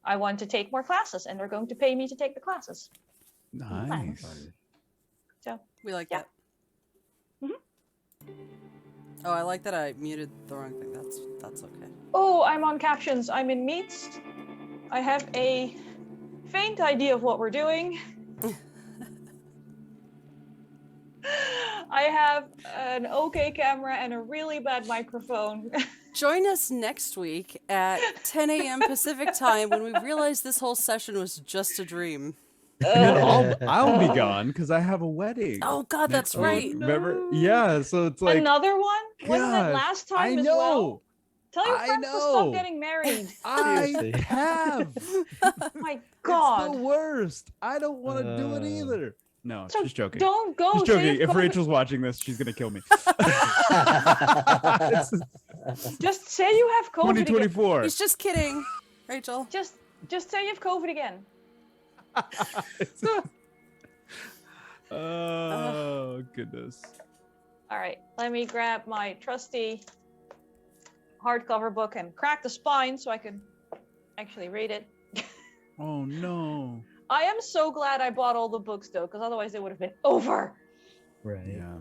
I want to take more classes, and they're going to pay me to take the classes. Nice. So We like Yeah. that. Oh, I like that I muted the wrong thing. That's okay. Oh, I'm on captions. I'm in meets. I have a faint idea of what we're doing. I have an okay camera and a really bad microphone. Join us next week at 10 a.m. Pacific time when we realize this whole session was just a dream. And I'll be gone because I have a wedding. Oh God, that's next week. right. Remember? Yeah. So it's like Another one? Wasn't it gosh, last time I as know. well? Tell your I friends to know. stop getting married. I Seriously. have. My It's God. the worst. I don't want to do it either. No, So just joking. don't go. Just say joking. you've If COVID. Rachel's watching this, she's gonna kill me. Just say you have COVID again. 2024. He's just kidding, Rachel. Just say you've COVID again. Oh goodness. All right, let me grab my trusty hardcover book and crack the spine so I can actually read it. Oh no. I am so glad I bought all the books though, because otherwise they would have been over. Right. Yeah.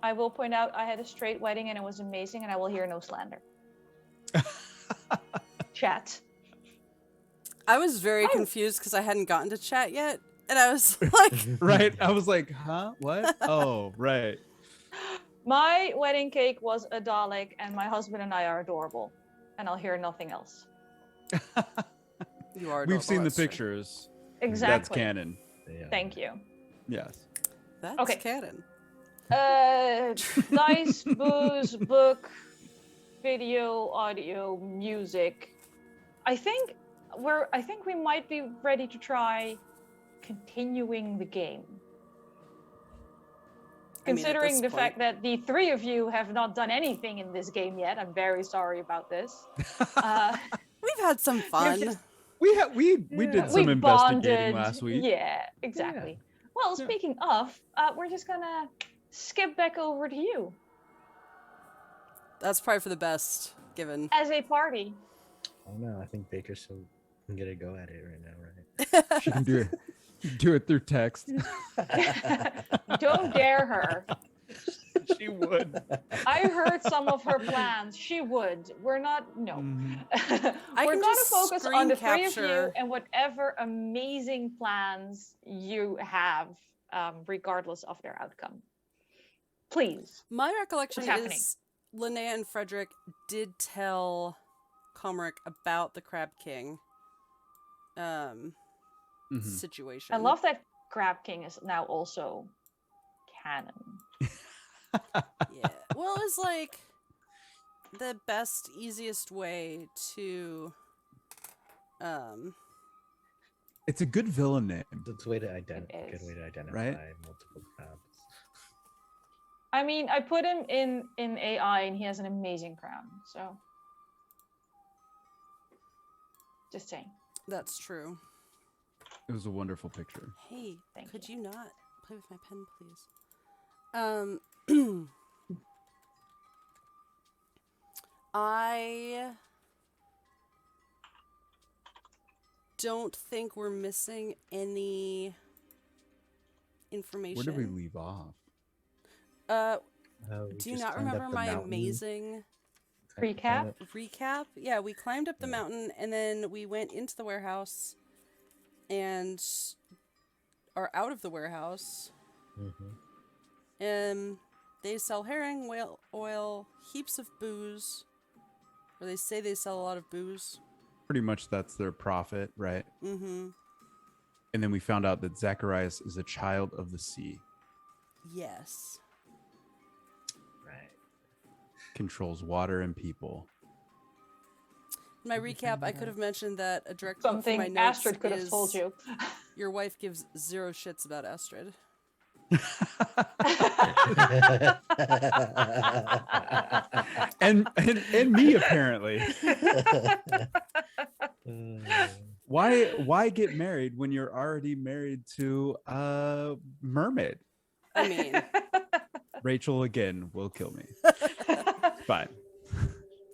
I will point out I had a straight wedding and it was amazing, and I will hear no slander. Chat. I was very confused because I hadn't gotten to chat yet, and I was like, Right. I was like, huh? What? Oh, right. My wedding cake was a Dalek, and my husband and I are adorable, and I'll hear nothing else. "You are." We've adorable, seen the that's true. pictures. Exactly. That's canon. Yeah. Thank you. Yes. That's Okay. canon. Dice, booze, book, video, audio, music. I think we might be ready to try continuing the game. I mean, at Considering this the fact that the three of you have not done anything in this game yet, I'm very sorry about this. We've had some fun. just- We did some we investigating bonded. last week. Yeah, exactly. Well, Yeah. speaking of, we're just gonna skip back over to you That's probably for the best, given. as a party. Oh no, I think Baker's so gonna go at it right now, right? She can do it. Do it through text. Don't dare her. She would. I heard some of her plans. She would. We're not. No. Mhm. I We're can gonna just focus on screen the three of you capture- and whatever amazing plans you have, regardless of their outcome. Please. My recollection What's happening? is Linnea and Frederick did tell Komrik about the Crab King Mhm. situation. I love that Crab King is now also canon. Yeah. Well, it was like the best, easiest way to It's a good villain name. It's a way to It good way is. to identify Right? multiple crabs. I mean, I put him in AI and he has an amazing crown. So, just saying. That's true. It was a wonderful picture. Hey, Thank could you. you not play with my pen, please? I don't think we're missing any information. Where did we leave off? We Do you just not climbed up remember the my mountain. amazing Recap? recap? Yeah, we climbed up the Yeah. mountain and then we went into the warehouse and are out of the warehouse. Mhm. They sell herring, whale oil, heaps of booze. Or they say they sell a lot of booze. Pretty much that's their profit, right? Mm-hmm. And then we found out that Zacharias is a child of the sea, Yes. Right. controls water and people. In my recap, I could have mentioned that a direct quote from my Something notes Astrid could have is, told you. Your wife gives 0 shits about Astrid. and me apparently. Why get married when you're already married to a mermaid? I mean, Rachel again will kill me. Fine.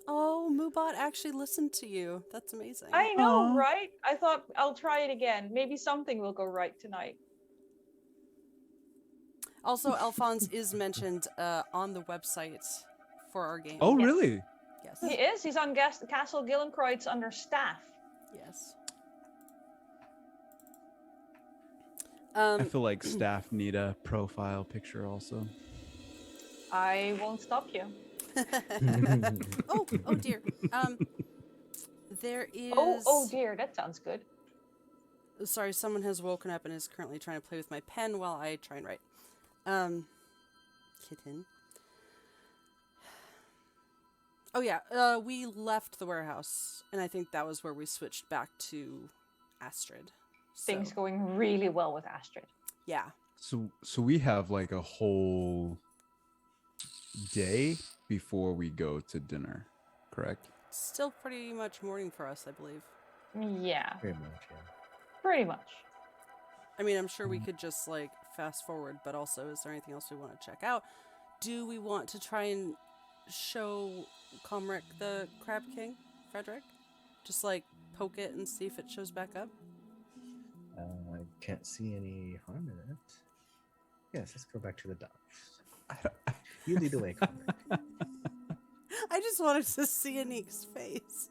oh, Moobot actually listened to you. That's amazing. I know, Aw. right? I thought I'll try it again. Maybe something will go right tonight. Also, Alphonse is mentioned on the website for our game. Oh, Yes. really? Yes. He is. He's on Castle Gillenkreutz under staff. Yes. I feel like staff need a profile picture also. I won't stop you. Oh dear. There is. Oh dear, that sounds good. Sorry, someone has woken up and is currently trying to play with my pen while I try and write. Kitten. Oh yeah, we left the warehouse, and I think that was where we switched back to Astrid. Things So, going really well with Astrid. yeah. So we have like a whole day before we go to dinner, correct? Still pretty much morning for us, I believe. Yeah, Pretty much, yeah. pretty much. I mean, I'm sure we could just like fast forward, but also, is there anything else we want to check out? Do we want to try and show Komrik the Crab King, Frederick? Just like poke it and see if it shows back up? I can't see any harm in it. Yes, let's go back to the docks. You lead the way, Komrik. I just wanted to see Anniek's face.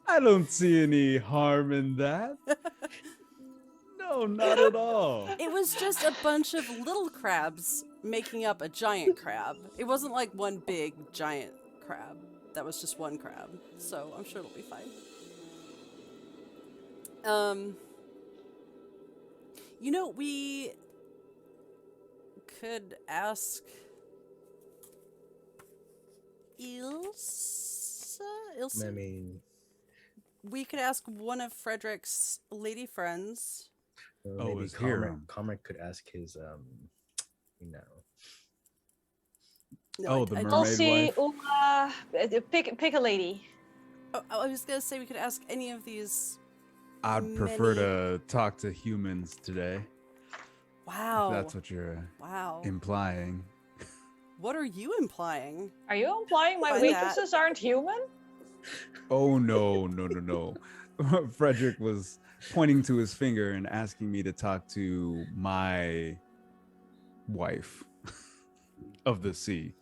I don't see any harm in that. No, not at all. It was just a bunch of little crabs making up a giant crab. It wasn't like one big giant crab. That was just one crab. So I'm sure it'll be fine. You know, we could ask Ilsa? I mean, We could ask one of Frederick's lady friends. well, maybe it's here. Komrik could ask his, you know. No, Oh, the I mermaid I'll see. wife? Pick a lady. I was gonna say we could ask any of these. I'd prefer Many- to talk to humans today. Wow. If that's what you're Wow. implying. What are you implying? Are you implying my By that- waitresses aren't human? Oh, no. Frederick was pointing to his finger and asking me to talk to my wife of the sea.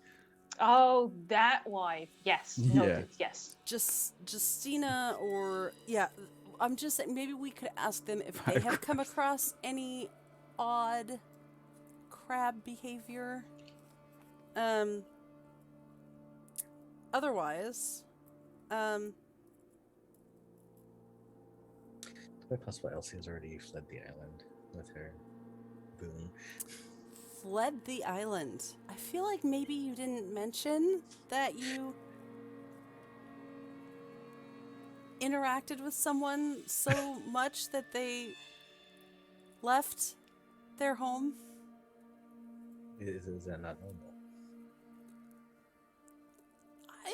Oh, that wife. Yes. Noted. Yes. Just Justina or yeah, I'm just saying maybe we could ask them if they have come across any odd crab behavior. Otherwise, It's quite possible Elsie has already fled the island with her boon. fled the island. I feel like maybe you didn't mention that you interacted with someone so much that they left their home. Is that not normal?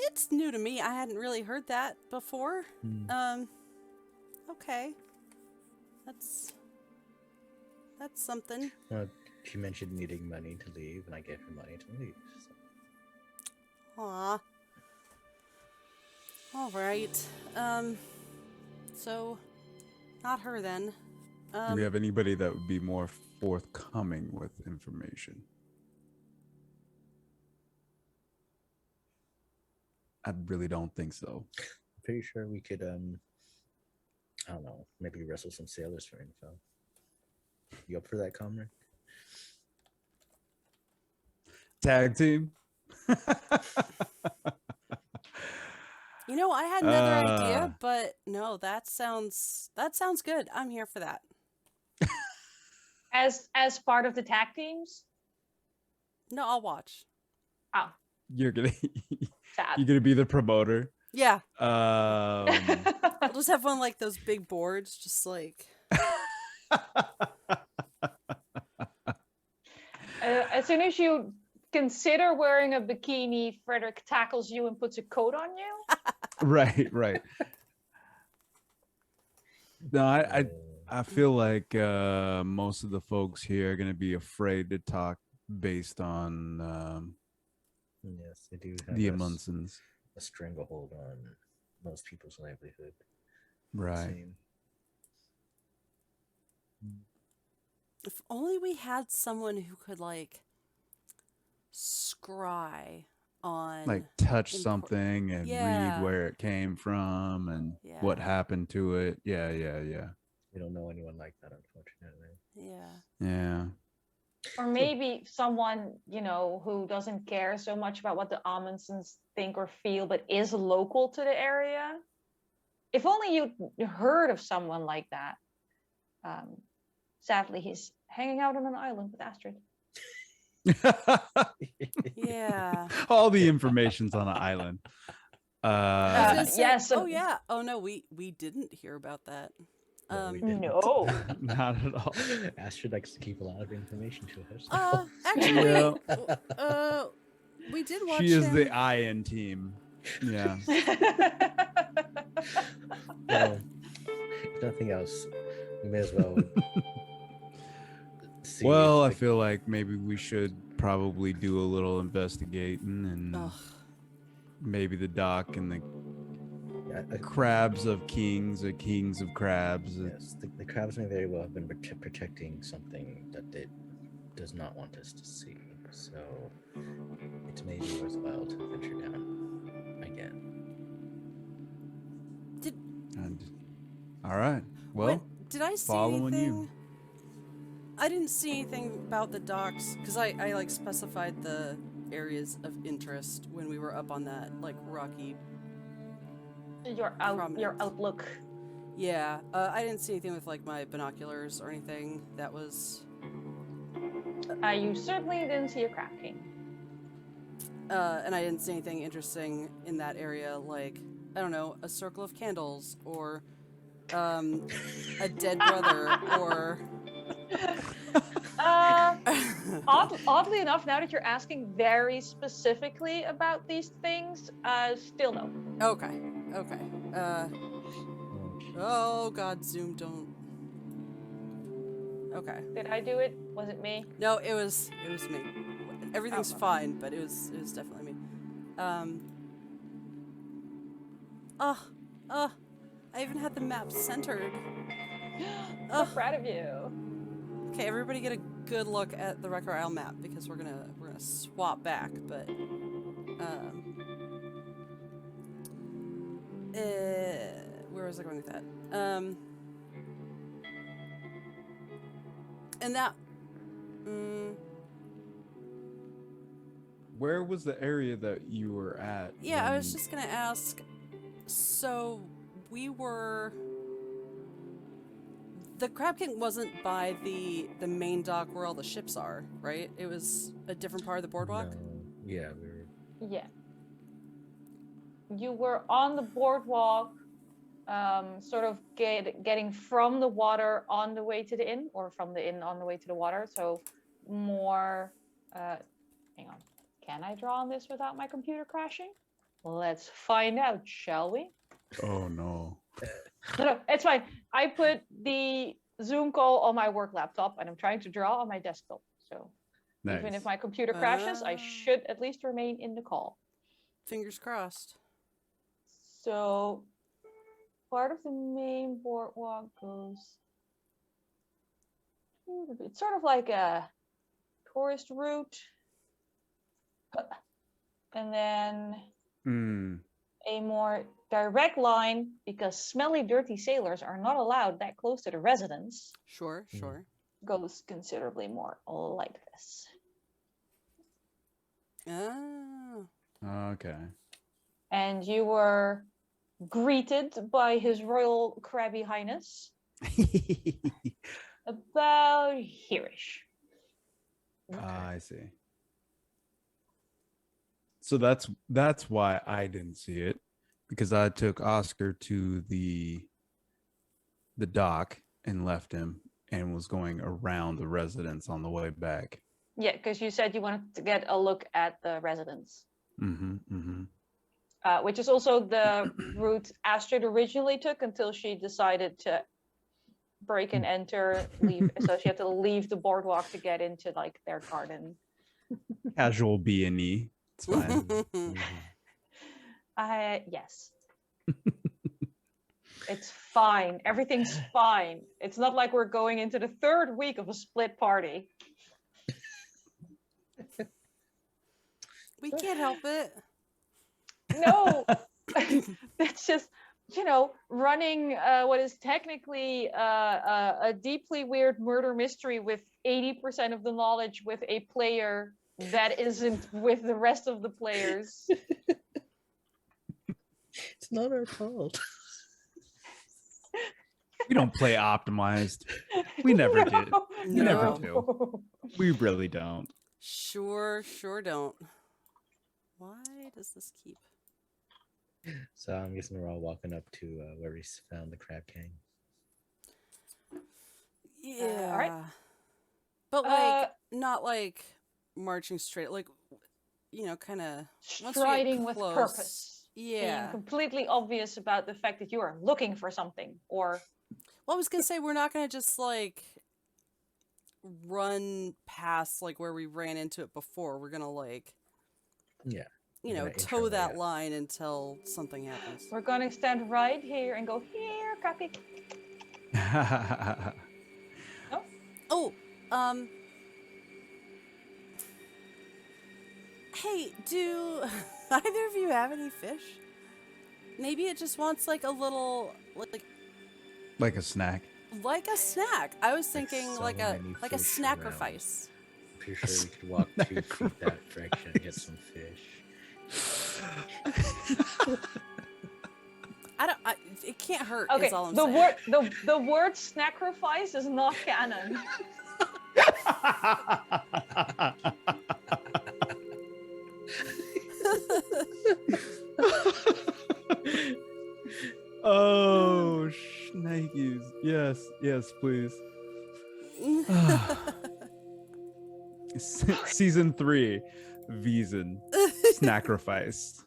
It's new to me. I hadn't really heard that before. Okay. That's something. Well, she mentioned needing money to leave, and I gave her money to leave. So. Aw. All right. So, not her then. Do we have anybody that would be more forthcoming with information? I really don't think so. Pretty sure we could, I don't know, maybe wrestle some sailors for info. You up for that, Komrik? Tag team. You know, I had another idea, but no, that sounds good. I'm here for that. As part of the tag teams? No, I'll watch. Oh, You're gonna sad. you're gonna be the promoter. Yeah. I'll just have one like those big boards, just like. As soon as you consider wearing a bikini, Frederick tackles you and puts a coat on you. Right. No, I feel like most of the folks here are gonna be afraid to talk based on Yes, they do have the Amundsens. a stranglehold on most people's livelihood. Right. Same. If only we had someone who could like scry on Like touch impor- something and Yeah. read where it came from and what Yeah. happened to it. Yeah. We don't know anyone like that, unfortunately. Yeah. Yeah. Or maybe someone, who doesn't care so much about what the Amundsens think or feel, but is local to the area. If only you heard of someone like that. Sadly, he's hanging out on an island with Astrid. Yeah. All the information's on an island. I was gonna say, yes, oh yeah. Oh no, we didn't hear about that. No, we didn't. No. Not at all. Astrid likes to keep a lot of information to herself. Actually, Yeah. we did watch. She is him. the IN team. Yeah. Well, if nothing else, we may as well see. Well, I if feel like maybe we should probably do a little investigating and Ugh. maybe the dock and the I- crabs of kings or kings of crabs. yes, the crabs may very well have been protecting something that it does not want us to see. So it may be worthwhile to venture down again. All right. Well, Did I see following you. anything? I didn't see anything about the docks because I like specified the areas of interest when we were up on that like rocky. your Prominent. outlook. Yeah, I didn't see anything with like my binoculars or anything that was. You certainly didn't see a crab king. And I didn't see anything interesting in that area, like I don't know, a circle of candles or a dead brother or. Oddly enough, now that you're asking very specifically about these things, still no. Okay. Oh God, Zoom, don't. Okay. Did I do it? Was it me? No, it was me. Everything's Oh. fine, but it was definitely me. I even had the map centered. So proud of you. Okay, everybody get a good look at the Wrecker Isle map because we're gonna swap back, but where was I going with that? And that where was the area that you were at? yeah, I was when- just gonna ask. So we were. The Crab King wasn't by the main dock where all the ships are, right? It was a different part of the boardwalk. No, yeah, we were. Yeah. You were on the boardwalk, sort of getting from the water on the way to the inn, or from the inn on the way to the water. So more. Hang on. Can I draw on this without my computer crashing? Let's find out, shall we? Oh no. No, it's fine. I put the Zoom call on my work laptop, and I'm trying to draw on my desktop. So Nice. even if my computer crashes, I Ah. should at least remain in the call. Fingers crossed. So part of the main boardwalk goes. It's sort of like a tourist route. And then a more direct line, because smelly, dirty sailors are not allowed that close to the residence, Sure. goes considerably more like this. Oh. Okay. And you were greeted by His Royal Krabby Highness about here-ish. I see. So that's why I didn't see it, because I took Oscar to the dock and left him and was going around the residence on the way back. Yeah, because you said you wanted to get a look at the residence. Which is also the route Astrid originally took until she decided to break and enter, leave. So she had to leave the boardwalk to get into like their garden. Casual B&E. It's fine. Yes. It's fine. Everything's fine. It's not like we're going into the third week of a split party. We can't help it. No, it's just, running what is technically a deeply weird murder mystery with 80% of the knowledge with a player that isn't with the rest of the players. It's not our fault. We don't play optimized. We never did. We never No. do. We really don't. Sure don't. Why does this keep? So I'm guessing we're all walking up to where we found the Crab King. Yeah. all right. But like, not like marching straight, like, kind of Striding with purpose. Yeah. Being completely obvious about the fact that you are looking for something, or... Well, I was gonna say, we're not gonna just like run past like where we ran into it before. We're gonna like, toe that line until something happens. We're gonna stand right here and go, here, cupcake. Oh, hey, do either of you have any fish? Maybe it just wants like a little, Like a snack. like a snack. I was thinking so like many a fish sacrifice. I'm pretty sure we could walk 2 feet that direction and get some fish. It can't hurt. Okay, Is all I'm the saying. the word sacrifice is not canon. Oh, shnikes. Yes, please. Season 3, Vaesen, Sacrifice.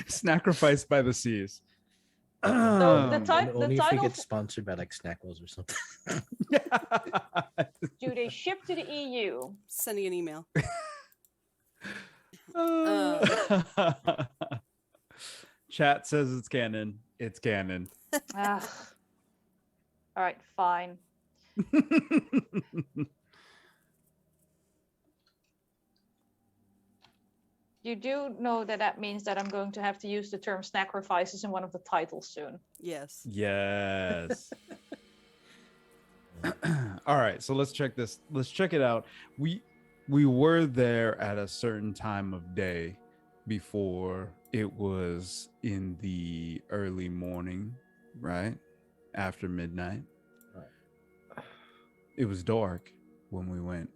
Sacrificed by the seas. So the Only if we title, get sponsored by like Snackles or something. do they ship to the EU? Sending an email. Chat says it's canon. It's canon. Ugh. All right, fine. You do know that means that I'm going to have to use the term sacrifices in one of the titles soon. Yes. Yes. All right, so let's check this. Let's check it out. We were there at a certain time of day before. It was in the early morning, right? After midnight. Right. It was dark when we went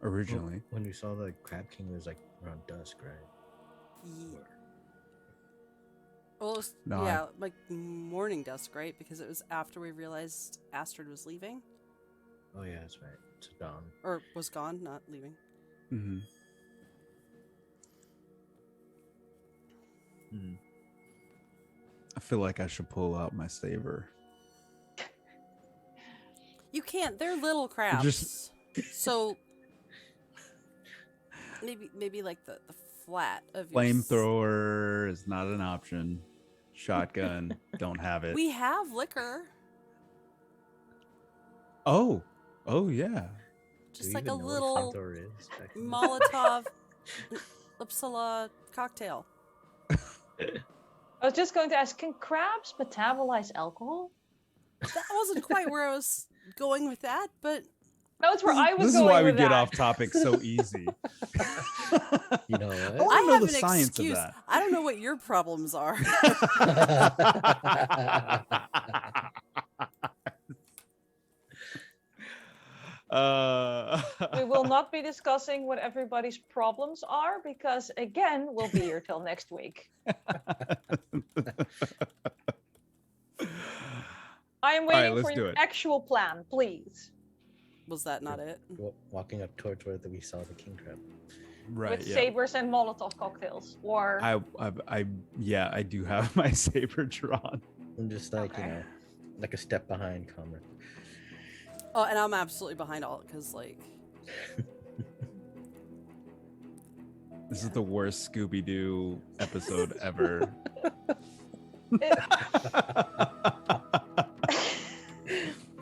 originally. When you saw the Crab King, it was like around dusk, right? Yeah. Well, it was, No, yeah, like morning dusk, right? Because it was after we realized Astrid was leaving. Oh yeah, that's right. It's dawn. Or was gone, not leaving. Mm-hmm. I feel like I should pull out my saber. You can't. They're little crabs. Just- So maybe like the flat of your Flamethrower is not an option. Shotgun, don't have it. We have liquor. Oh yeah. Just Do like you a even know what little flamethrower is back in the- Molotov Uppsala cocktail. I was just going to ask, can crabs metabolize alcohol? That wasn't quite where I was going with that, but That's where I was This is going why we with get that. off topic so easy. You know I what? wanna I know have the an science excuse. of that. I don't know what your problems are. We will not be discussing what everybody's problems are because, again, we'll be here till next week. I am right, waiting let's for do your it. actual plan, please. Was that not it? Walking up towards where we saw the king crab. Right. With Yeah. sabers and Molotov cocktails, or I do have my saber drawn. I'm just like, Okay. like a step behind Komrik. Oh, and I'm absolutely behind all because like This is the worst Scooby Doo episode ever.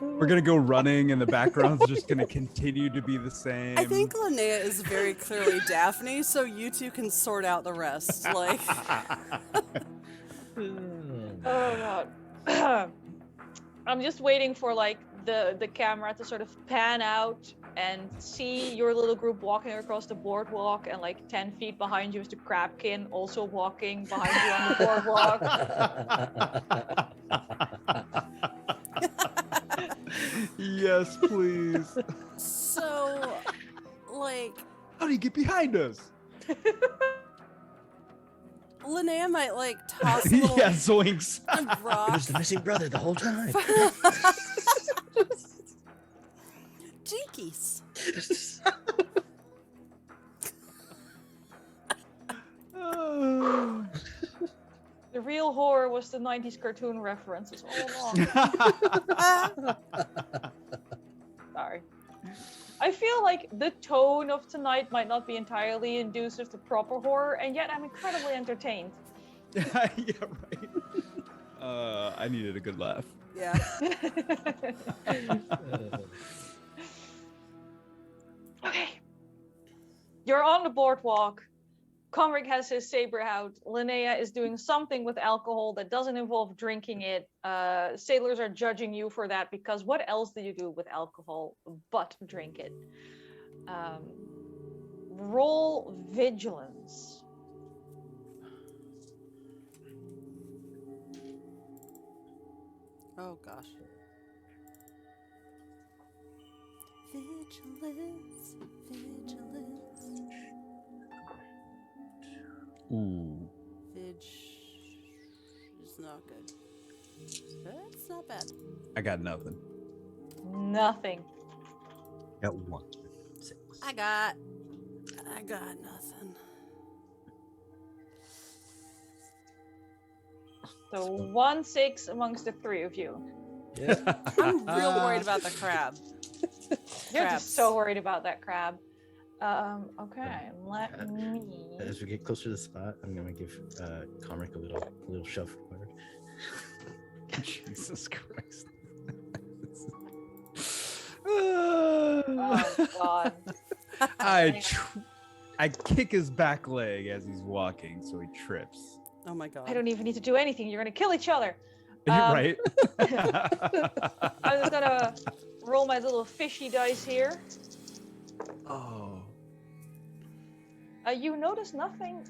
We're gonna go running, and the background's just gonna continue to be the same. I think Linnea is very clearly Daphne, so you two can sort out the rest. Like oh god. I'm just waiting for like the camera to sort of pan out and see your little group walking across the boardwalk, and like 10 feet behind you is the crabkin also walking behind you on the boardwalk. Yes, please. so like How do you get behind us? Linnea might like toss a little Yeah, zoinks. It rock. was the missing brother the whole time. Jinkies. Oh. The real horror was the 90s cartoon references all along. Sorry. I feel like the tone of tonight might not be entirely inducive to proper horror, and yet I'm incredibly entertained. Yeah, right. I needed a good laugh. Yeah. Okay. You're on the boardwalk. Komrik has his saber out. Linnea is doing something with alcohol that doesn't involve drinking it. Sailors are judging you for that because what else do you do with alcohol but drink it? Roll vigilance. Oh gosh. Vigilance, vigilance. Ooh. Vig is not good. It's not bad. I got nothing. Nothing. Got 1. 6. I got nothing. So 1-6 amongst the three of you. Yeah. I'm real worried about the crab. You're Crabs. just so worried about that crab. Okay, let me. As we get closer to the spot, I'm gonna give Komrik a little shove forward. Jesus Christ. Oh God. I kick his back leg as he's walking, so he trips. Oh my god. I don't even need to do anything. You're gonna kill each other. Right? I'm just gonna roll my little fishy dice here. Oh. You notice nothing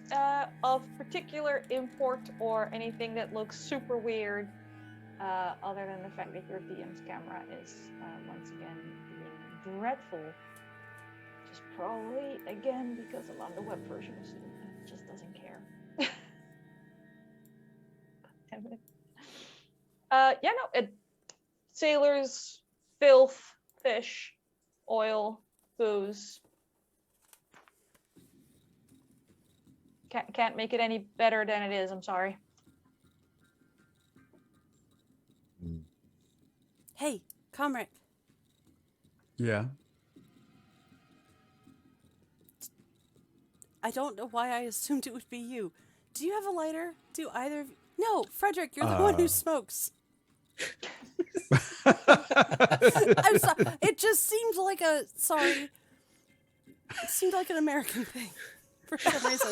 of particular import or anything that looks super weird, other than the fact that your DM's camera is once again being dreadful. Just probably again because a lot of the web versions just doesn't care. God damn it. Sailors, filth, fish, oil, booze. Can't make it any better than it is, I'm sorry. Hey, Komrik. Yeah. I don't know why I assumed it would be you. Do you have a lighter? Do either of you? No, Frederick, you're the one who smokes. I'm sorry. It just seemed like a sorry. It seemed like an American thing for some reason.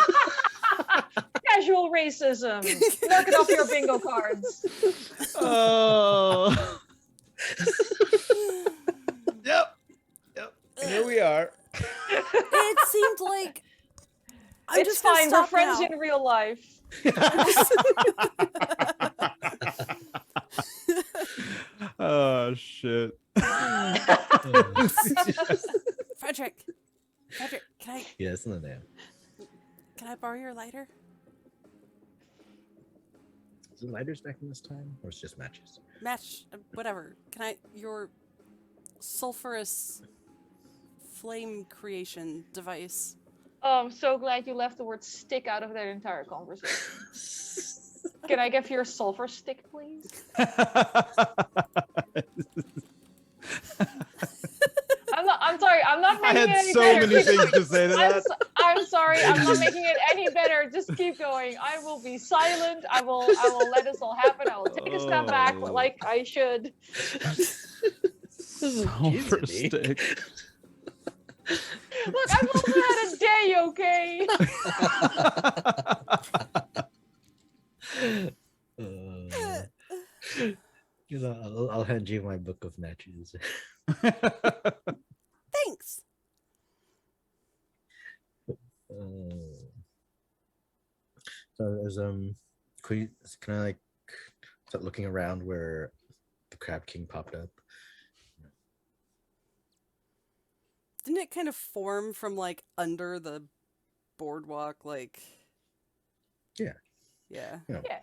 Casual racism. Mark it off your bingo cards. Oh. Yep. Here we are. It seemed like I'm It's just gonna fine. We're stop friends now. in real life. Oh shit. Frederick, Yes, Linnea. can I borrow your lighter? Is it lighters back in this time, or it's just matches? Match, whatever. Can I your sulfurous flame creation device? Oh, I'm so glad you left the word stick out of that entire conversation. Can I give you your sulfur stick, please? I'm sorry. I'm not I making had it any so better. many things to say to that. I'm sorry. I'm not making it any better. Just keep going. I will be silent. I will let this all happen. I will take a step back Oh. like I should. Sulfur stick. Look, I've also had a day, okay? I'll hand you my book of matches. Thanks. So can I like start looking around where the Crab King popped up? Didn't it kind of form from like under the boardwalk? Like, Yeah. yeah. You know, Yeah.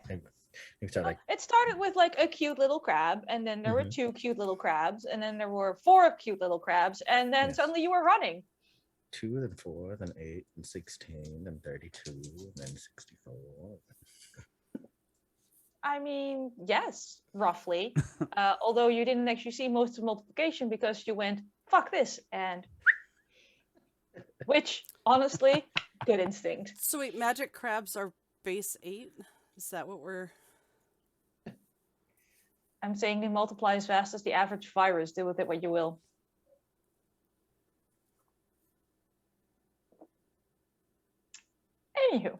I start like It started with like a cute little crab, and then there were 2 cute little crabs, and then there were 4 cute little crabs, and then Yes. suddenly you were running. 2, then 4, then 8, then 16, then 32, then 64. I mean, yes, roughly. Although you didn't actually see most of multiplication because you went, fuck this, and which, honestly, good instinct. So wait, magic crabs are base 8? Is that what we're... I'm saying they multiply as fast as the average virus. Do with it what you will. Anywho,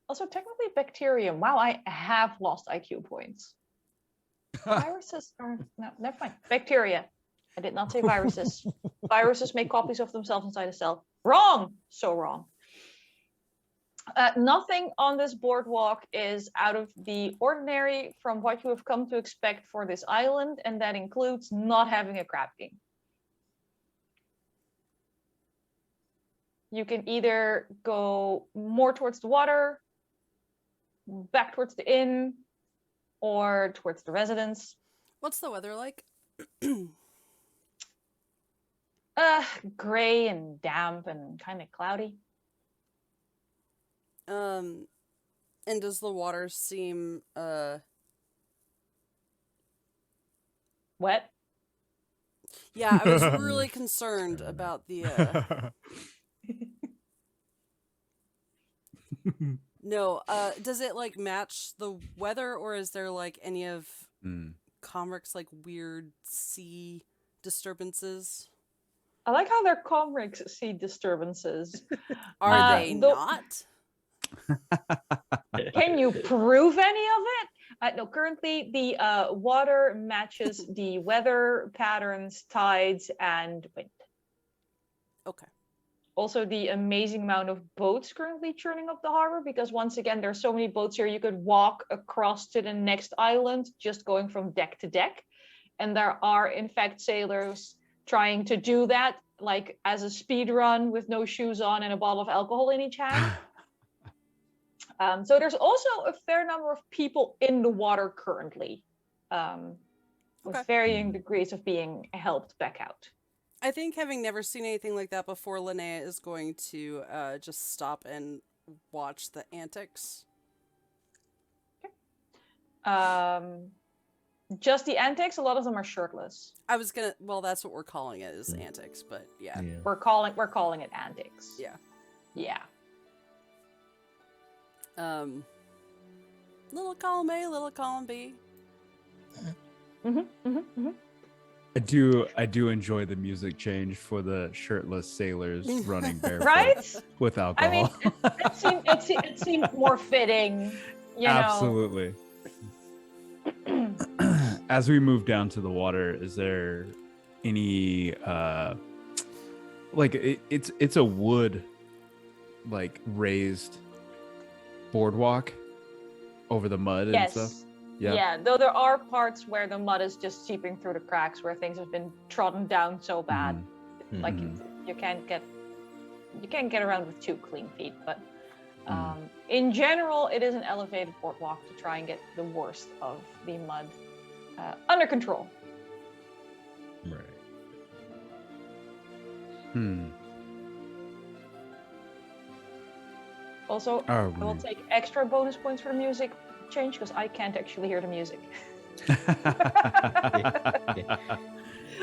also technically bacterium. Wow, I have lost IQ points. Viruses are no, never mind. Bacteria. I did not say viruses. Viruses make copies of themselves inside a cell. Wrong. So wrong. Nothing on this boardwalk is out of the ordinary from what you have come to expect for this island, and that includes not having a crab king. You can either go more towards the water, back towards the inn, or towards the residence. What's the weather like? Gray and damp and kind of cloudy. And does the water seem Wet. Yeah, I was really concerned about the No, does it like match the weather, or is there like any of Komrik's like weird sea disturbances? I like how they're Komrik's sea disturbances. Are they not? Can you prove any of it? No, currently the water matches the weather patterns, tides, and wind. Okay. Also, the amazing amount of boats currently churning up the harbor, because once again, there's so many boats here, you could walk across to the next island just going from deck to deck. And there are, in fact, sailors trying to do that, like as a speed run with no shoes on and a bottle of alcohol in each hand. So there's also a fair number of people in the water currently, with varying degrees of being helped back out. I think having never seen anything like that before, Linnea is going to just stop and watch the antics. Just the antics. A lot of them are shirtless. I was gonna. Well, that's what we're calling it, is antics. But yeah. We're calling it antics. Yeah. Yeah. Little column A, little column B. I do enjoy the music change for the shirtless sailors running barefoot Right? with I alcohol. mean, it seemed more fitting, you know. Absolutely. As we move down to the water, is there any like it's a wood like raised boardwalk over the mud and stuff? Yes. Yeah. Yeah, though there are parts where the mud is just seeping through the cracks where things have been trodden down so bad. Like you can't get around with 2 clean feet, but in general it is an elevated boardwalk to try and get the worst of the mud under control. Right. Also, I will take extra bonus points for the music change because I can't actually hear the music.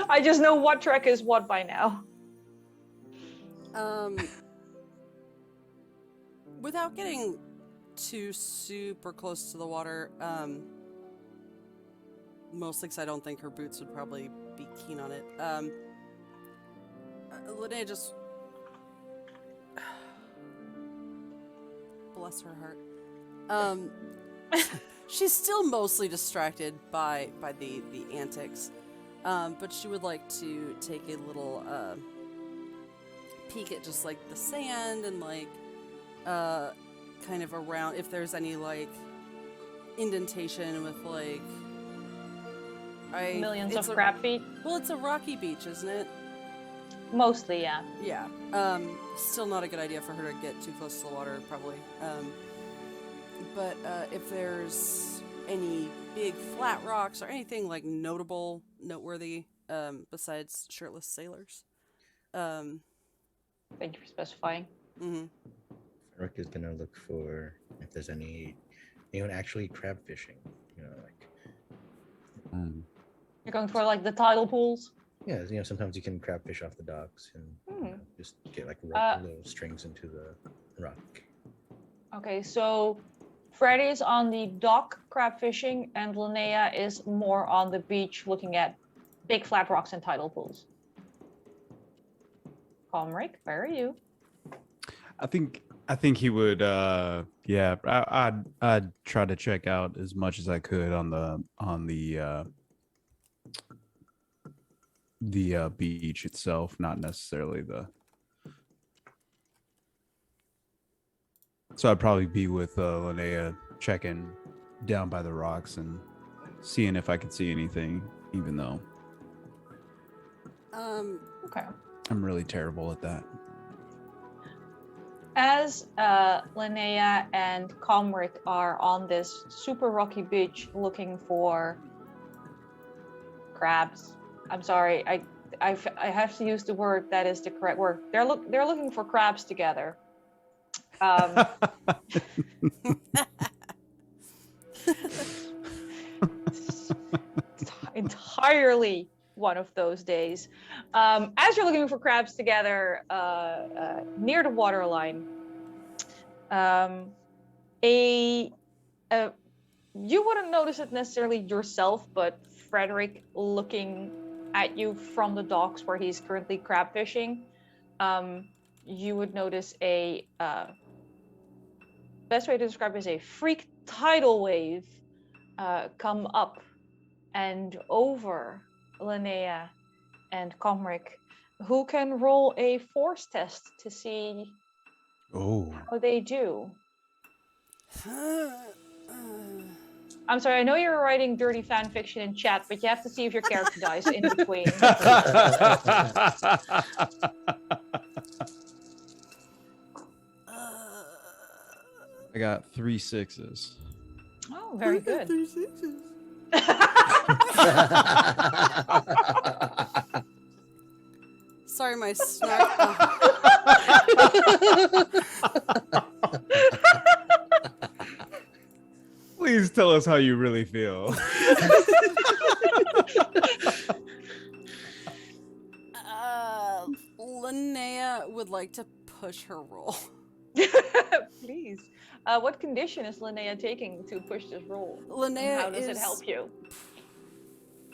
I just know what track is what by now. Without getting too super close to the water, mostly because I don't think her boots would probably be keen on it. Linnea just bless her heart. She's still mostly distracted by the antics, but she would like to take a little peek at just like the sand and like kind of around if there's any like indentation with like Millions of crab feet. Well, it's a rocky beach, isn't it? Mostly, yeah. Yeah. Still not a good idea for her to get too close to the water, probably. But if there's any big flat rocks or anything like noteworthy, besides shirtless sailors. Thank you for specifying. Rick is gonna look for if there's anyone actually crab fishing. You know, like. You're going for like the tidal pools? Yeah, you know, sometimes you can crab fish off the docks and just get like little strings into the rock. Okay, so Freddy is on the dock crab fishing, and Linnea is more on the beach looking at big flat rocks and tidal pools. Komrik, where are you? I think he would I'd try to check out as much as I could on the beach itself, not necessarily so I'd probably be with Linnea checking down by the rocks and seeing if I could see anything, even though Okay. I'm really terrible at that. As Linnea and Komrik are on this super rocky beach looking for crabs, I'm sorry, I have to use the word that is the correct word. They're looking for crabs together. Entirely one of those days. As you're looking for crabs together near the waterline, you wouldn't notice it necessarily yourself, but Frederick looking at you from the docks where he's currently crab fishing, you would notice a best way to describe it is a freak tidal wave come up and over Linnea and Komrik, who can roll a force test to see how they do. I'm sorry, I know you're writing dirty fan fiction in chat, but you have to see if your character dies in between. I got 3 6s. Oh, very good. 3 6s. Sorry, my snark. Please tell us how you really feel. Linnea would like to push her roll. Please. What condition is Linnea taking to push this roll? Linnea How does it help you?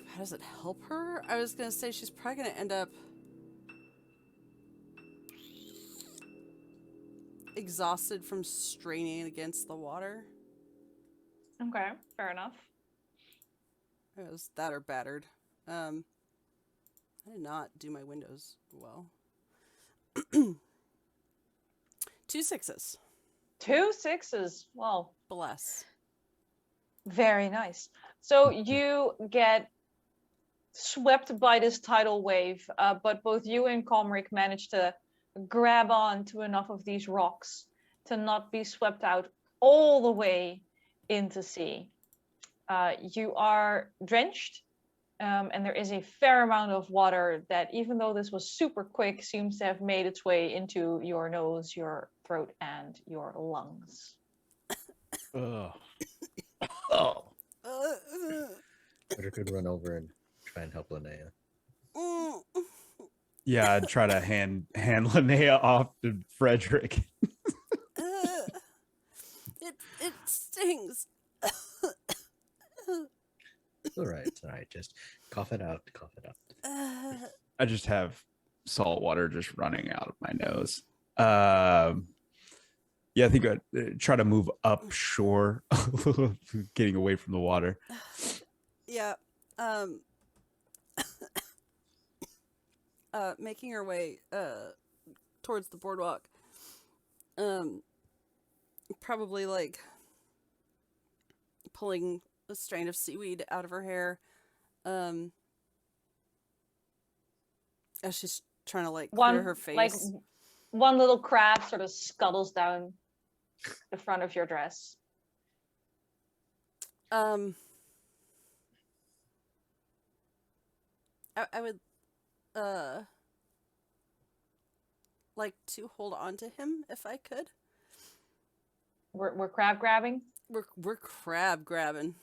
How does it help her? I was gonna say she's probably gonna end up exhausted from straining against the water. Okay, fair enough. It was that or battered. I did not do my windows well. 2 6s. 2 6s. Well, Bless. very nice. So you get swept by this tidal wave, but both you and Komrik manage to grab on to enough of these rocks to not be swept out all the way into sea. You are drenched, and there is a fair amount of water that, even though this was super quick, seems to have made its way into your nose, your throat, and your lungs. Ugh. Oh. Better could run over and try and help Linnea. Yeah, I'd try to hand Linnea off to Frederick. It stings. It's all right. Just cough it out. I just have salt water just running out of my nose. Yeah, I think I'd try to move up shore, getting away from the water. Yeah. Making her way towards the boardwalk. Probably like pulling a strand of seaweed out of her hair. As she's trying to like clear her face. Like one little crab sort of scuttles down the front of your dress. I would like to hold on to him if I could. We're crab grabbing. We're crab grabbing.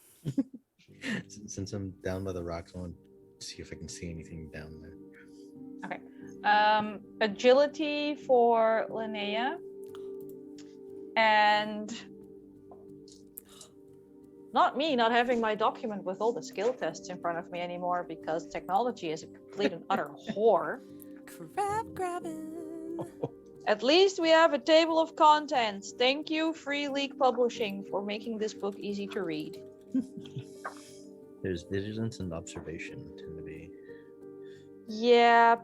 Since I'm down by the rocks, I want to see if I can see anything down there. Okay. Agility for Linnea. And not me not having my document with all the skill tests in front of me anymore because technology is a complete and utter whore. Crab grabbing. At least we have a table of contents. Thank you, Free League Publishing, for making this book easy to read. There's vigilance and observation tend to be. Yeah,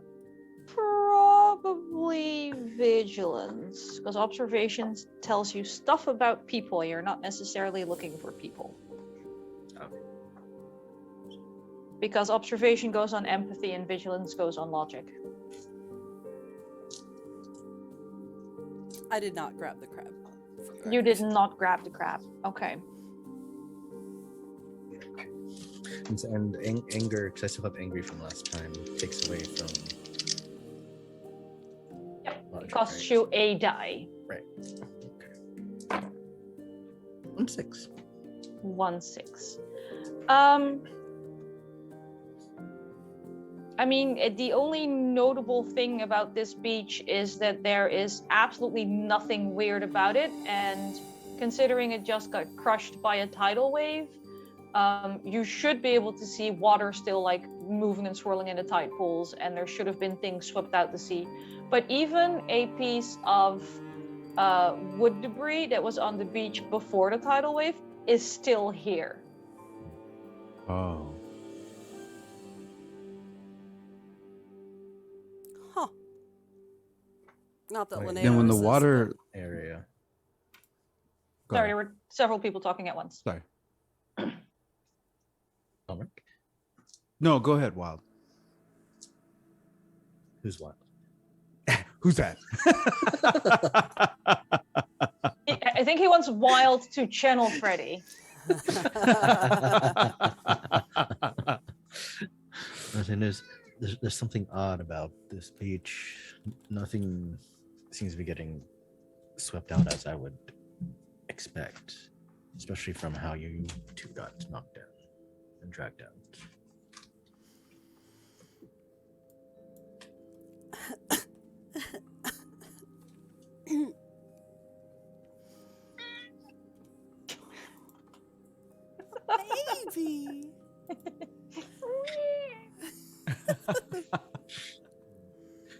probably vigilance, because observation tells you stuff about people. You're not necessarily looking for people. Oh. Because observation goes on empathy and vigilance goes on logic. I did not grab the crab. You did not grab the crab. Okay. And anger, because I still have angry from last time, takes away from. Yep. Logic, It costs right? you a die. Right. Okay. 1 6. 1 6. I mean, the only notable thing about this beach is that there is absolutely nothing weird about it, and considering it just got crushed by a tidal wave, you should be able to see water still like moving and swirling in the tide pools, and there should have been things swept out to sea. But even a piece of wood debris that was on the beach before the tidal wave is still here. Oh. Huh. Not that Wait, Linnea Then when the notices, water Area. Go Sorry, ahead. there were several people talking at once. Sorry. Komrik? No, go ahead, Wild. Who's what? Who's that? I think he wants Wilde to channel Freddy. I think there's something odd about this beach. Nothing seems to be getting swept out as I would expect, especially from how you two got knocked down and dragged out.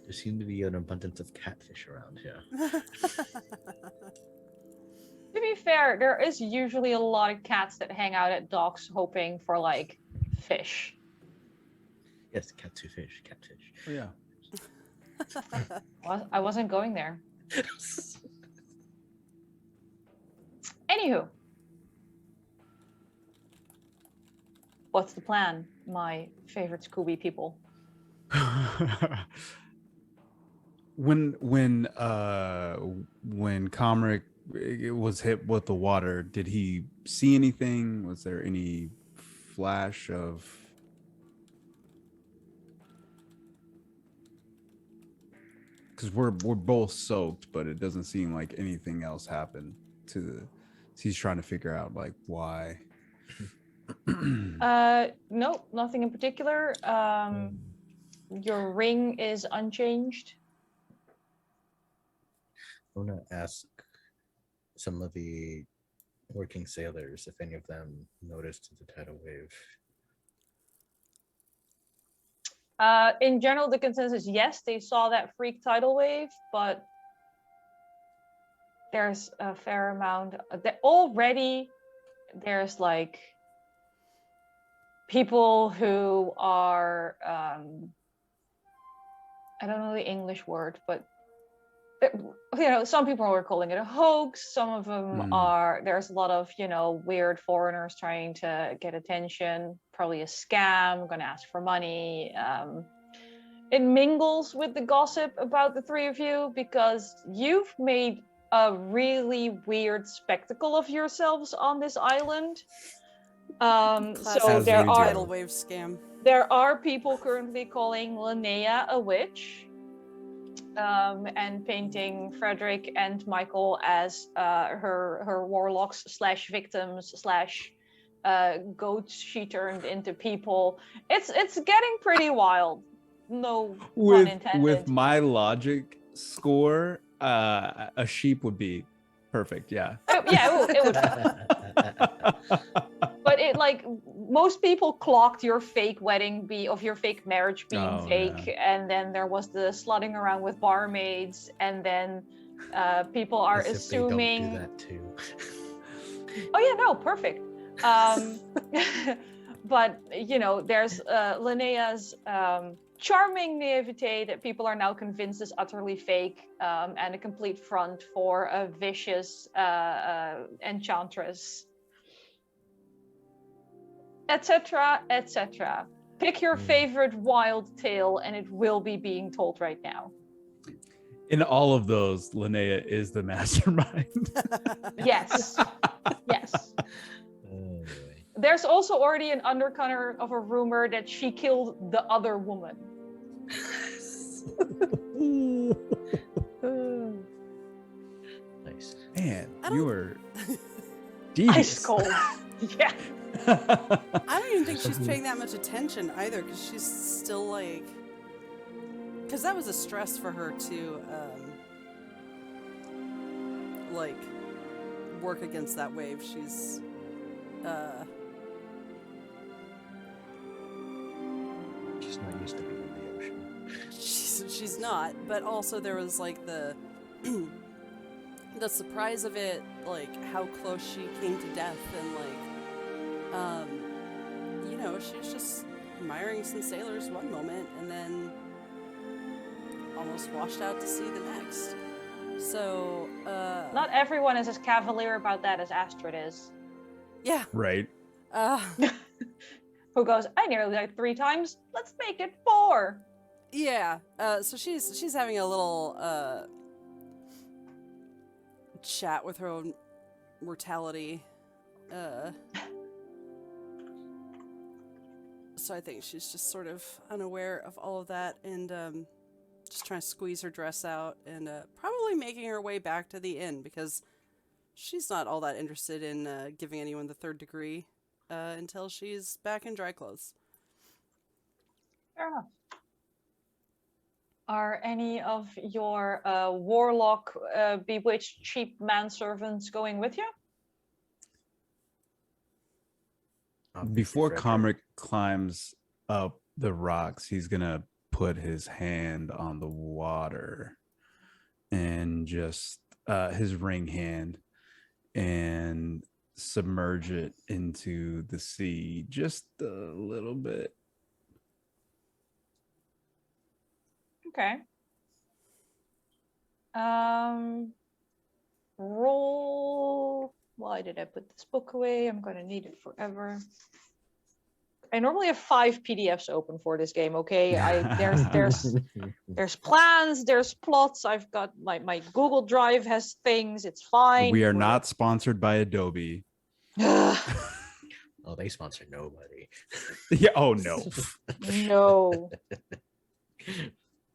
There seems to be an abundance of catfish around here. To be fair, there is usually a lot of cats that hang out at docks hoping for like fish. Yes, catfish, catfish. Oh, yeah. I wasn't going there. Anywho, what's the plan, my favorite Scooby people? when Komrik was hit with the water, did he see anything? Was there any flash of? Because we're both soaked, but it doesn't seem like anything else happened to the. He's trying to figure out like why. Nope, nothing in particular. Your ring is unchanged. I want to ask some of the working sailors if any of them noticed the tidal wave. In general, the consensus, yes, they saw that freak tidal wave, but there's a fair amount already. There's like people who are I don't know the English word, but some people are calling it a hoax. Some of them are, there's a lot of, weird foreigners trying to get attention, probably a scam, going to ask for money. It mingles with the gossip about the three of you because you've made a really weird spectacle of yourselves on this island. So there are tidal wave scam. There are people currently calling Linnea a witch, and painting Frederick and Mikyl as her warlocks / victims / goats she turned into people. It's getting pretty wild. No pun intended. With my logic score, a sheep would be perfect. Yeah. It would. But it most people clocked your fake wedding of your fake marriage being fake, and then there was the slutting around with barmaids, and then people are assuming. They don't do that too. Oh yeah, no, perfect. But there's Linnea's charming naivete that people are now convinced is utterly fake, and a complete front for a vicious enchantress, etc., etc. Pick your favorite wild tale, and it will be being told right now. In all of those, Linnea is the mastermind. Yes. Yes. There's also already an undercurrent of a rumor that she killed the other woman. Nice. Man, you were devious. Ice cold. Yeah. I don't even think she's paying that much attention either, because she's still because that was a stress for her to work against that wave. She's she's not used to being in the ocean. She's not, but also there was the the surprise of it, how close she came to death, and she was just admiring some sailors one moment and then almost washed out to sea the next. So not everyone is as cavalier about that as Astrid is. Yeah. Right. Who goes, I nearly died 3 times, let's make it 4. Yeah. So she's having a little chat with her own mortality. So I think she's just sort of unaware of all of that, and just trying to squeeze her dress out, and probably making her way back to the inn, because she's not all that interested in giving anyone the 3rd degree until she's back in dry clothes. Fair enough. Are any of your warlock bewitched cheap manservants going with you? Before Komrik climbs up the rocks, he's gonna put his hand on the water and just his ring hand and submerge it into the sea just a little bit. Okay. Roll. Why did I put this book away? I'm gonna need it forever. I normally have 5 PDFs open for this game. Okay, there's plans, there's plots. I've got my Google Drive has things. It's fine. We are not sponsored by Adobe. Oh, they sponsor nobody. Yeah. Oh no. No.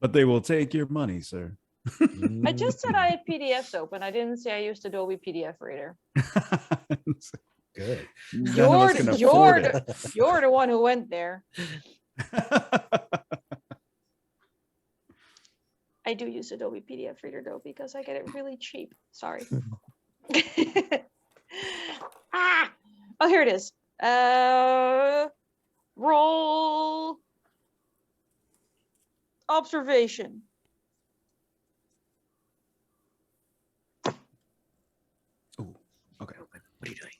But they will take your money, sir. I just said I had PDFs open. I didn't say I used Adobe PDF Reader. Good. You're the one who went there. I do use Adobe PDF Reader though because I get it really cheap. Sorry. Oh, here it is. Roll observation. Oh, okay. What are you doing?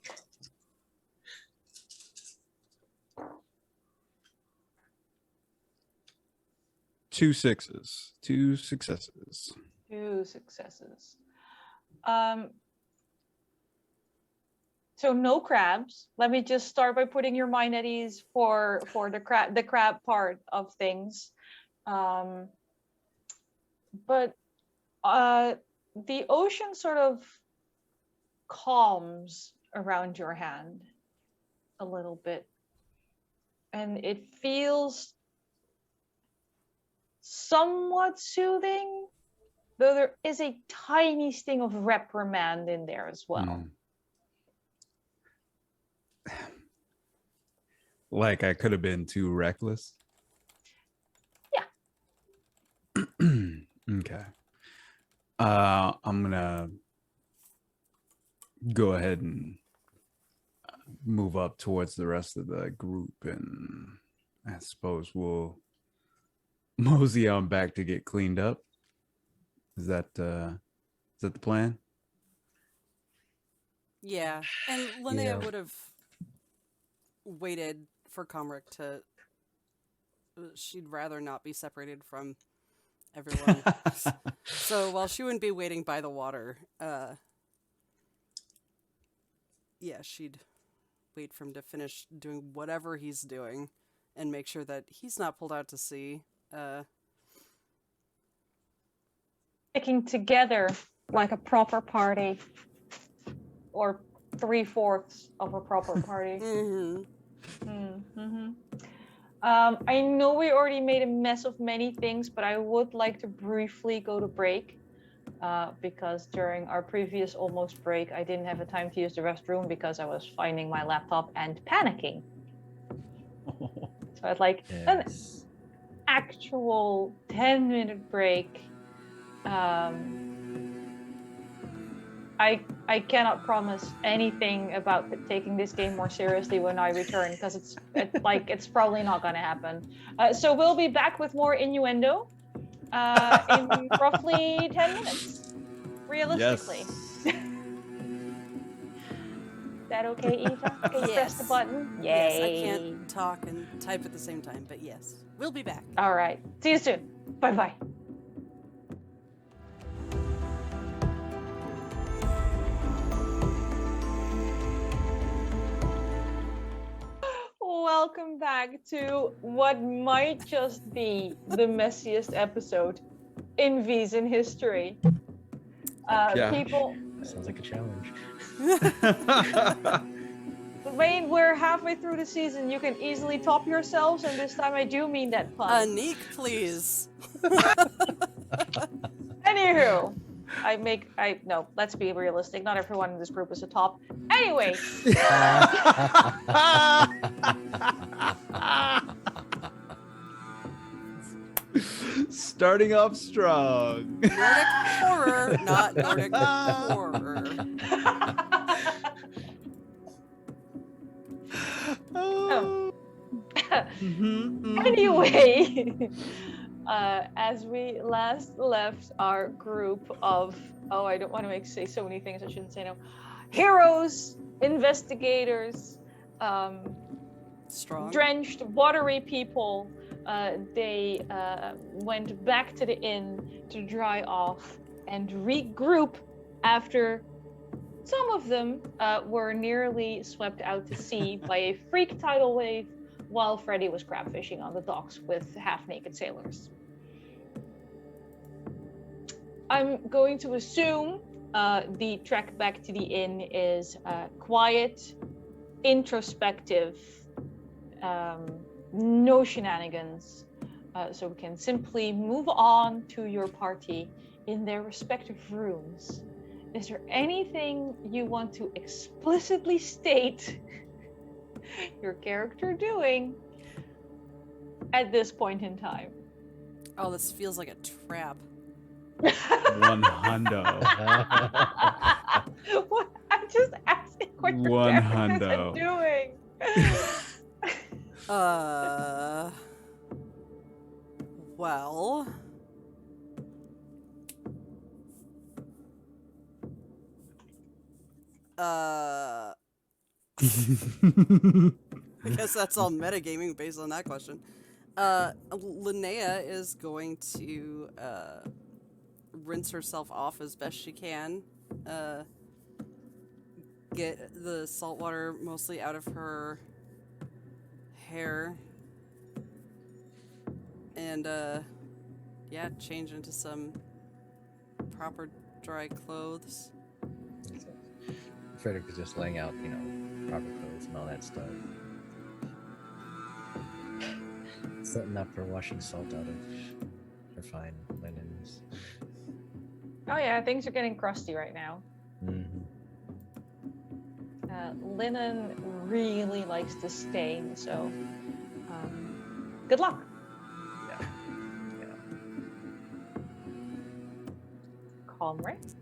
Two successes. 2 successes. So no crabs. Let me just start by putting your mind at ease for the crab part of things. But the ocean sort of calms around your hand a little bit, and it feels somewhat soothing, though there is a tiny sting of reprimand in there as well. Like I could have been too reckless. Yeah. Okay. I'm gonna go ahead and move up towards the rest of the group, and I suppose we'll mosey on back to get cleaned up. Is that the plan? Yeah, and Linnea would have waited for Komrik to. She'd rather not be separated from everyone. So while she wouldn't be waiting by the water, she'd wait for him to finish doing whatever he's doing and make sure that he's not pulled out to sea. Sticking together like a proper party, or 3/4 of a proper party. I know we already made a mess of many things, but I would like to briefly go to break because during our previous almost break, I didn't have the time to use the restroom because I was finding my laptop and panicking. So I'd like an actual 10-minute break. I cannot promise anything about taking this game more seriously when I return because it's probably not going to happen. So we'll be back with more innuendo in roughly 10 minutes, realistically. Yes. Is that okay, Eva? Can you press the button? Yay. Yes, I can't talk and type at the same time, but yes, we'll be back. All right. See you soon. Bye-bye. Welcome back to what might just be the messiest episode in Vaesen history. People. Sounds like a challenge. Wayne, we're halfway through the season. You can easily top yourselves, and this time I do mean that pun. Anniek, please. Anywho, no, let's be realistic. Not everyone in this group is a top. Anyway. Starting off strong. Nordic horror, not Nordic horror. Anyway, as we last left our group of, I don't want to say so many things, I shouldn't say no, heroes, investigators, Strong. drenched, watery people, they went back to the inn to dry off and regroup after some of them were nearly swept out to sea by a freak tidal wave while Freddy was crab fishing on the docks with half-naked sailors. I'm going to assume the trek back to the inn is quiet, introspective, no shenanigans, so we can simply move on to your party in their respective rooms. Is there anything you want to explicitly state your character doing at this point in time? Oh, this feels like a trap. 100. What? I'm just asking what your characters are doing. Well. I guess that's all metagaming based on that question. Linnea is going to rinse herself off as best she can. Get the salt water mostly out of her hair. And change into some proper dry clothes. Frederick is just laying out, proper clothes and all that stuff. Setting up for washing salt out of her fine linens. Oh yeah, things are getting crusty right now. Mm-hmm. Linen really likes to stain, so good luck. Yeah. Komrik?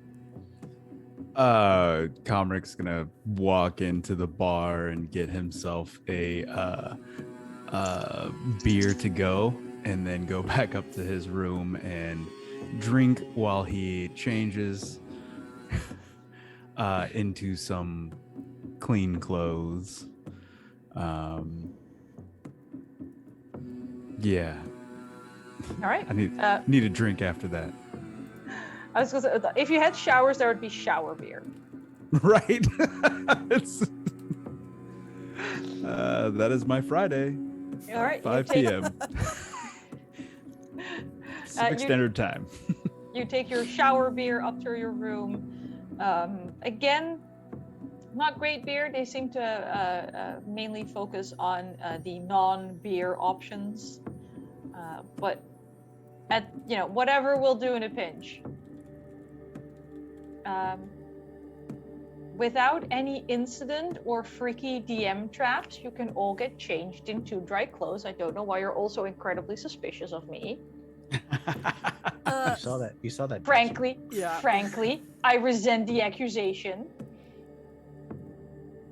Komrik's gonna walk into the bar and get himself a beer to go, and then go back up to his room and drink while he changes into some clean clothes. Yeah. All right. I need a drink after that. I was gonna say, if you had showers, there would be shower beer. Right. That is my Friday. All right. 5 p.m. Pacific Standard Time. You take your shower beer up to your room. Again, not great beer. They seem to mainly focus on the non-beer options. But whatever will do in a pinch. Without any incident or freaky DM traps, you can all get changed into dry clothes. I don't know why you're also incredibly suspicious of me. You saw that. Frankly, Yeah. frankly, I resent the accusation.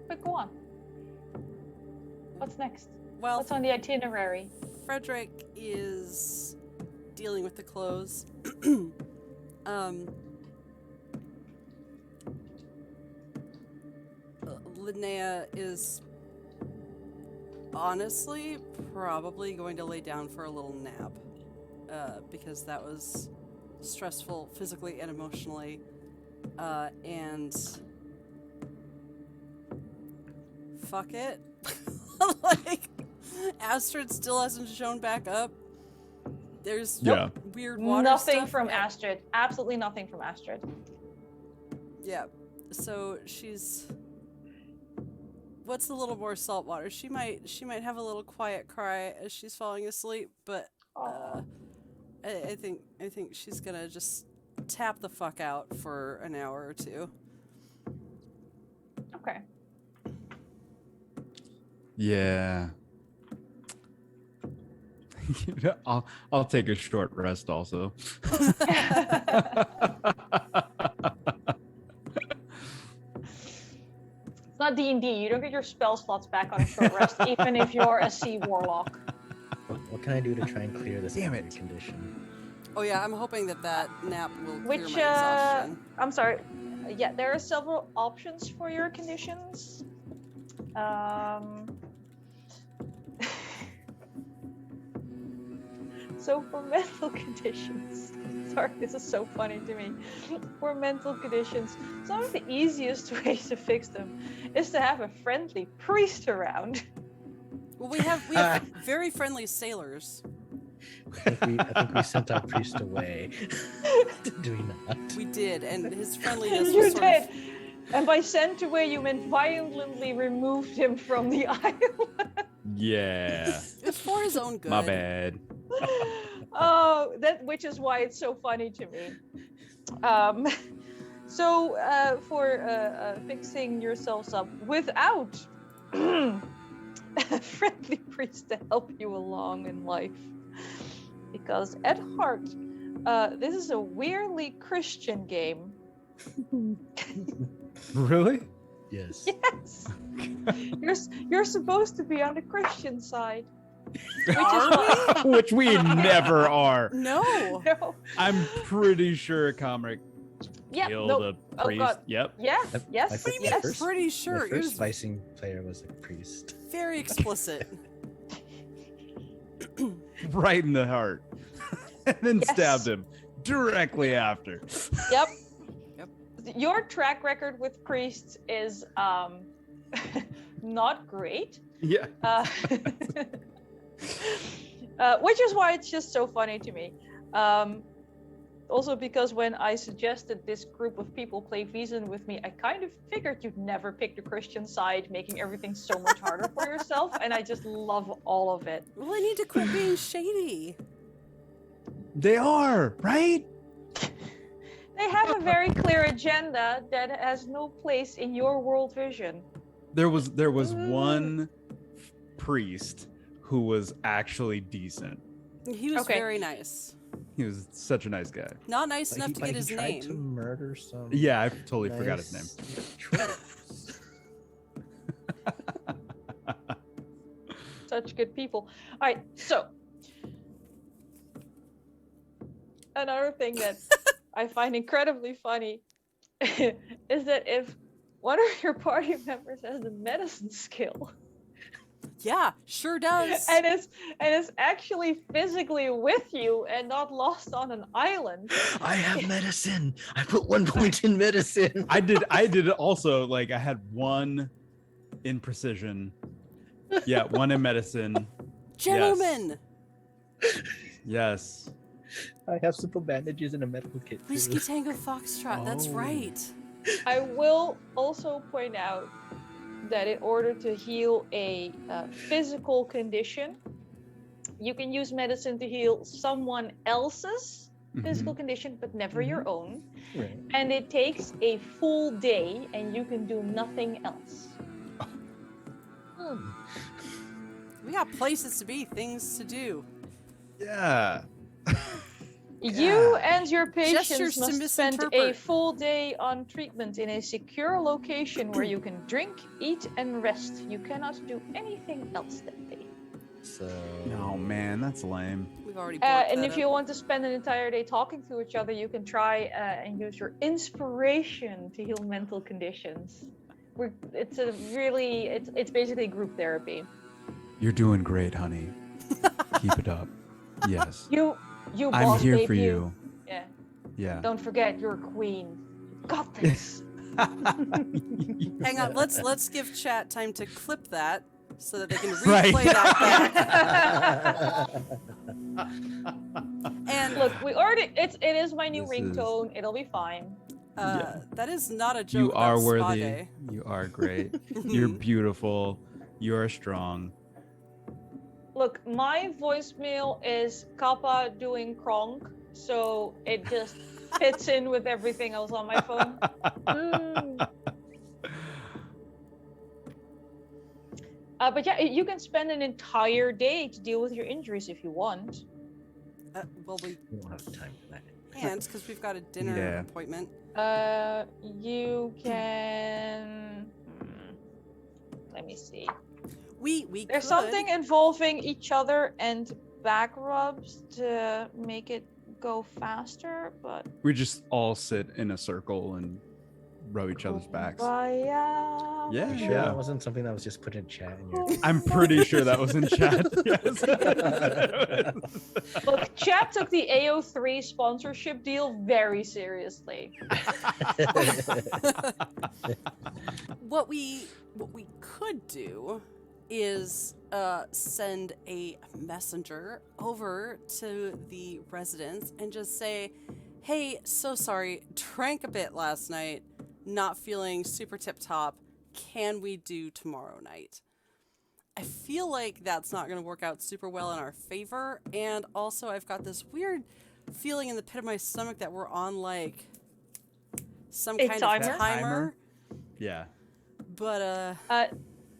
But go on. What's next? Well, What's on the itinerary? Frederick is dealing with the clothes. Linnea is honestly probably going to lay down for a little nap, because that was stressful physically and emotionally, and fuck it. Like, Astrid still hasn't shown back up. There's weird water Nothing stuff. from Astrid. Absolutely nothing from Astrid. Yeah, so she's. What's a little more salt water? She might have a little quiet cry as she's falling asleep, but I think she's gonna just tap the fuck out for an hour or two. Okay. Yeah. I'll take a short rest also. It's not D&D. You don't get your spell slots back on a short rest, even if you're a sea warlock. What can I do to try and clear this Damn angry it. condition? Oh yeah, I'm hoping that nap will clear Which, my exhaustion. I'm sorry. Yeah, there are several options for your conditions. So for mental conditions, sorry, this is so funny to me. For mental conditions, some of the easiest ways to fix them is to have a friendly priest around. Well, we have very friendly sailors. I think we sent our priest away. Did we not? We did, and his friendliness You was sort did. of... And by sent away, you meant violently removed him from the island. Yeah. It's for his own good. My bad. Oh, which is why it's so funny to me. So for fixing yourselves up without a friendly priest to help you along in life, because at heart, this is a weirdly Christian game. Really? Yes. Yes, you're supposed to be on the Christian side. Which we never are. No. No. I'm pretty sure Komrik Yep. killed Nope. a priest. God. Yep. Yeah. Yes. What do you mean yes. first- pretty sure? My It first was- Vaesen player was a priest. Very explicit. Right in the heart. And then Yes. stabbed him directly after. Yep. Yep. Your track record with priests is not great. Yeah. Which is why it's just so funny to me. Also because when I suggested this group of people play Vaesen with me, I kind of figured you'd never pick the Christian side, making everything so much harder for yourself, and I just love all of it. Well, I need to quit being shady. They are, right? They have a very clear agenda that has no place in your world vision. There was one priest who was actually decent. He was Okay. very nice. He was such a nice guy. Not nice But enough he- to but get he his tried to name. murder some. Yeah, I totally forgot his name. nice trolls. Such good people. All right, so another thing that I find incredibly funny is that if one of your party members has a medicine skill Yeah, sure does. and is actually physically with you and not lost on an island, I have medicine. I put 1 point in medicine. I did it also. Like I had one in precision. Yeah, one in medicine. Gentlemen, Yes. I have simple bandages and a medical kit. too. Whiskey Tango Foxtrot, that's Oh. right. I will also point out that in order to heal a physical condition, you can use medicine to heal someone else's physical condition, but never your own. Right. And it takes a full day, and you can do nothing else. We got places to be, things to do. Yeah. You and your patients Gestures to must spend a misinterpret. full day on treatment in a secure location where you can drink, eat, and rest. You cannot do anything else that day. So. No, man, that's lame. We've already And if you want to spend an entire day talking to each other, you can try and use your inspiration to heal mental conditions. It's basically group therapy. You're doing great, honey. Keep it up. Yes. You I'm boss here babe, for you. Yeah. Yeah. Don't forget, you're a queen. You got this. Hang on, let's give chat time to clip that so that they can Right. replay that back. And Look, we already. It is my new This is- ringtone. It'll be fine. that is not a joke. You are about Spa worthy. Day. You are great. You're beautiful. You are strong. Look, my voicemail is Kappa doing Kronk, so it just fits in with everything else on my phone. But yeah, you can spend an entire day to deal with your injuries if you want. Well, we We don't have time for that. can't because we've got a dinner Yeah. appointment. You can. Let me see. We There's could. something involving each other and back rubs to make it go faster, but We just all sit in a circle and rub each other's backs. Yeah. Yeah, You sure yeah. that wasn't something that was just put in chat in your I'm pretty sure that was in chat. Yes. Look, chat took the AO3 sponsorship deal very seriously. What we could do is send a messenger over to the residents and just say, hey, so sorry, drank a bit last night, not feeling super tip top, can we do tomorrow night? I feel like that's not going to work out super well in our favor, and also I've got this weird feeling in the pit of my stomach that we're on like some A kind timer? of timer. Yeah. But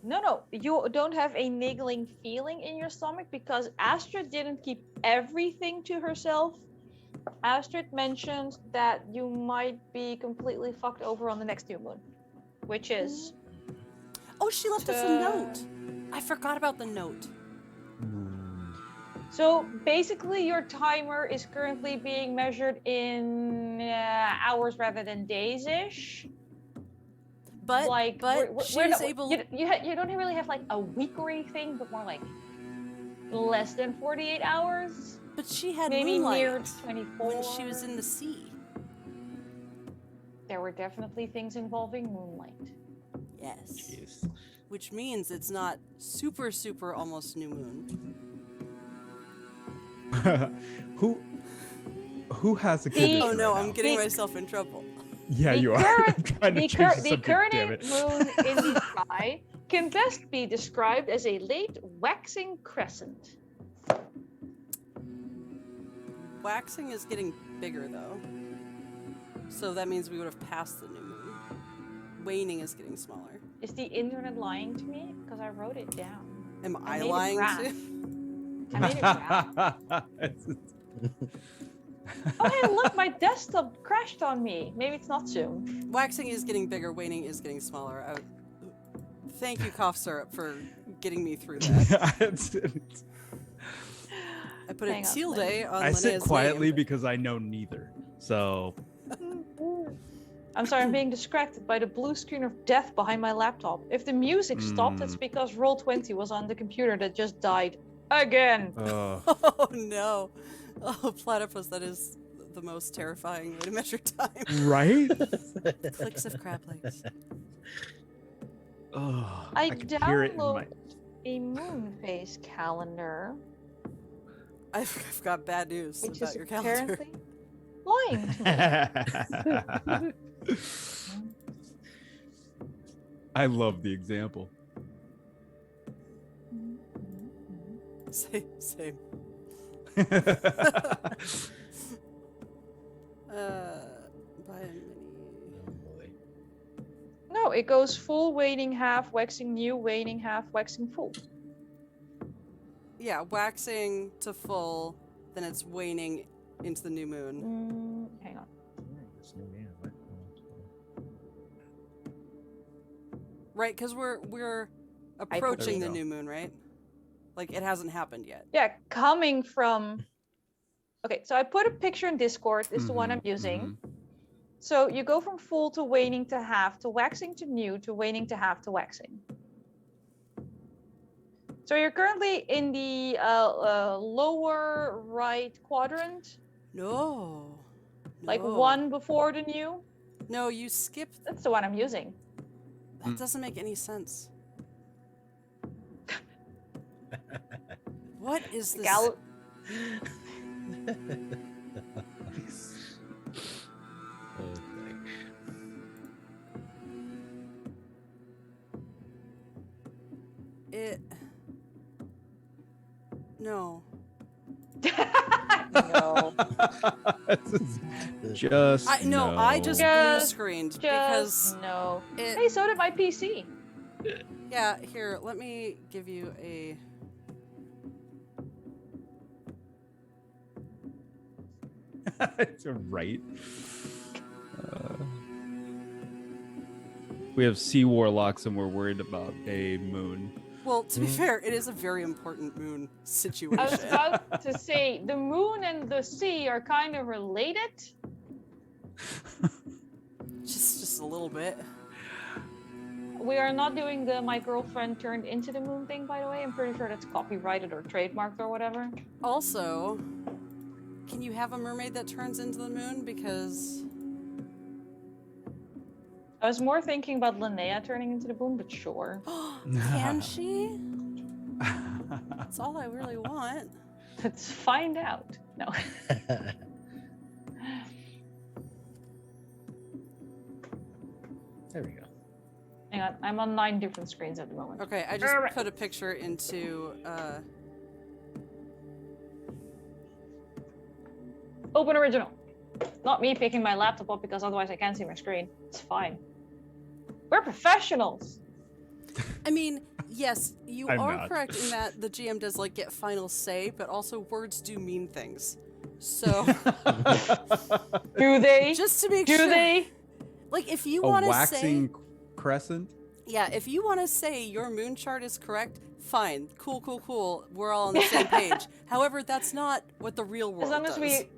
No, you don't have a niggling feeling in your stomach because Astrid didn't keep everything to herself. Astrid mentioned that you might be completely fucked over on the next new moon, which is oh, she left us a note. I forgot about the note. so basically your timer is currently being measured in hours rather than days-ish. But Like, she is able. you don't really have like a week or anything, but more like less than 48 hours. But she had Maybe moonlight near 24. when she was in the sea. There were definitely things involving moonlight. Yes. Jeez. Which means it's not super almost new moon. Who has a The- condition Oh no, right I'm now? getting myself in trouble. Yeah, The you are. current- I'm trying to The, change the subject, current damn it. moon in the sky can best be described as a late waxing crescent. Waxing is getting bigger though. So that means we would have passed the new moon. Waning is getting smaller. Is the internet lying to me? Because I wrote it down. Am I I made it lying graph. too? I made it graph. Oh hey, look, my desktop crashed on me. Maybe it's not Zoom. Waxing is getting bigger, waning is getting smaller. Thank you, cough syrup, for getting me through that. I put Hang a on, tilde let on I sit Linnea's quietly name. because I know neither. So I'm sorry, I'm being distracted by the blue screen of death behind my laptop. If the music stopped, it's because Roll20 was on the computer that just died again. Oh no. Oh, platypus, that is the most terrifying way to measure time. right? Clicks of crab legs. Oh, I can hear it in my. downloaded a moon phase calendar, I've got bad news which about is your calendar. apparently lying to me. I love the example. Same. By a mini. Oh boy. No, it goes full, waning half, waxing new, waning half, waxing full. Yeah, waxing to full, then it's waning into the new moon. Hang on. It's new, yeah, what? Right, because we're There approaching we the go. new moon, right? Like it hasn't happened yet. Yeah, coming from. Okay, so I put a picture in Discord. This is the one I'm using. So you go from full to waning to half to waxing to new to waning to half to waxing. So you're currently in the lower right quadrant, No. like No. one before the new. No, you skipped. That's the one I'm using. That doesn't make any sense. What is this? Gal- Oh boy. No. No. Just I no. just blue Just- screened Just because no. it. Hey, so did my PC. Yeah, here, let me give you a. It's right. We have sea warlocks and we're worried about a moon. Well, to be fair, it is a very important moon situation. I was about to say the moon and the sea are kind of related. just a little bit. We are not doing the my girlfriend turned into the moon thing, by the way. I'm pretty sure that's copyrighted or trademarked or whatever. Also, can you have a mermaid that turns into the moon? Because I was more thinking about Linnea turning into the moon, but sure. can she? That's all I really want. Let's find out. No. There we go. Hang on, I'm on 9 different screens at the moment. Okay, I just put a picture into Open original. Not me picking my laptop up because otherwise I can't see my screen. It's fine. We're professionals. I mean, yes, you I'm are not. correct in that the GM does like get final say, but also words do mean things. So Do they? just to make Do sure, they? like if you A want to waxing say, crescent? yeah, if you want to say your moon chart is correct, fine, cool. We're all on the same page. However, that's not what the real world As long as does. we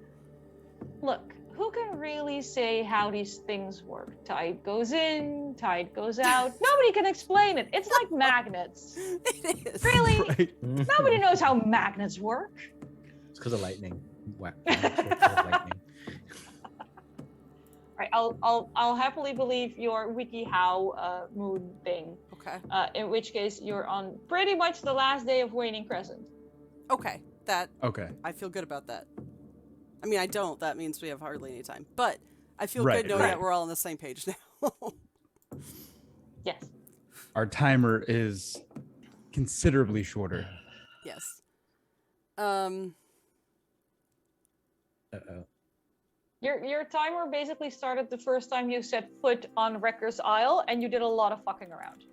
look, who can really say how these things work? Tide goes in, tide goes out. Nobody can explain it. It's like magnets. It is. Really? Right. Nobody knows how magnets work. It's because of lightning. Lightning. Right, I'll happily believe your WikiHow moon thing. Okay. In which case you're on pretty much the last day of waning crescent. Okay. That Okay. I feel good about that. I mean, I don't. That means we have hardly any time. But I feel Right, good knowing right. that we're all on the same page now. Yes. Our timer is considerably shorter. Yes. Uh-oh. Your timer basically started the first time you set foot on Wrecker's Isle, and you did a lot of fucking around.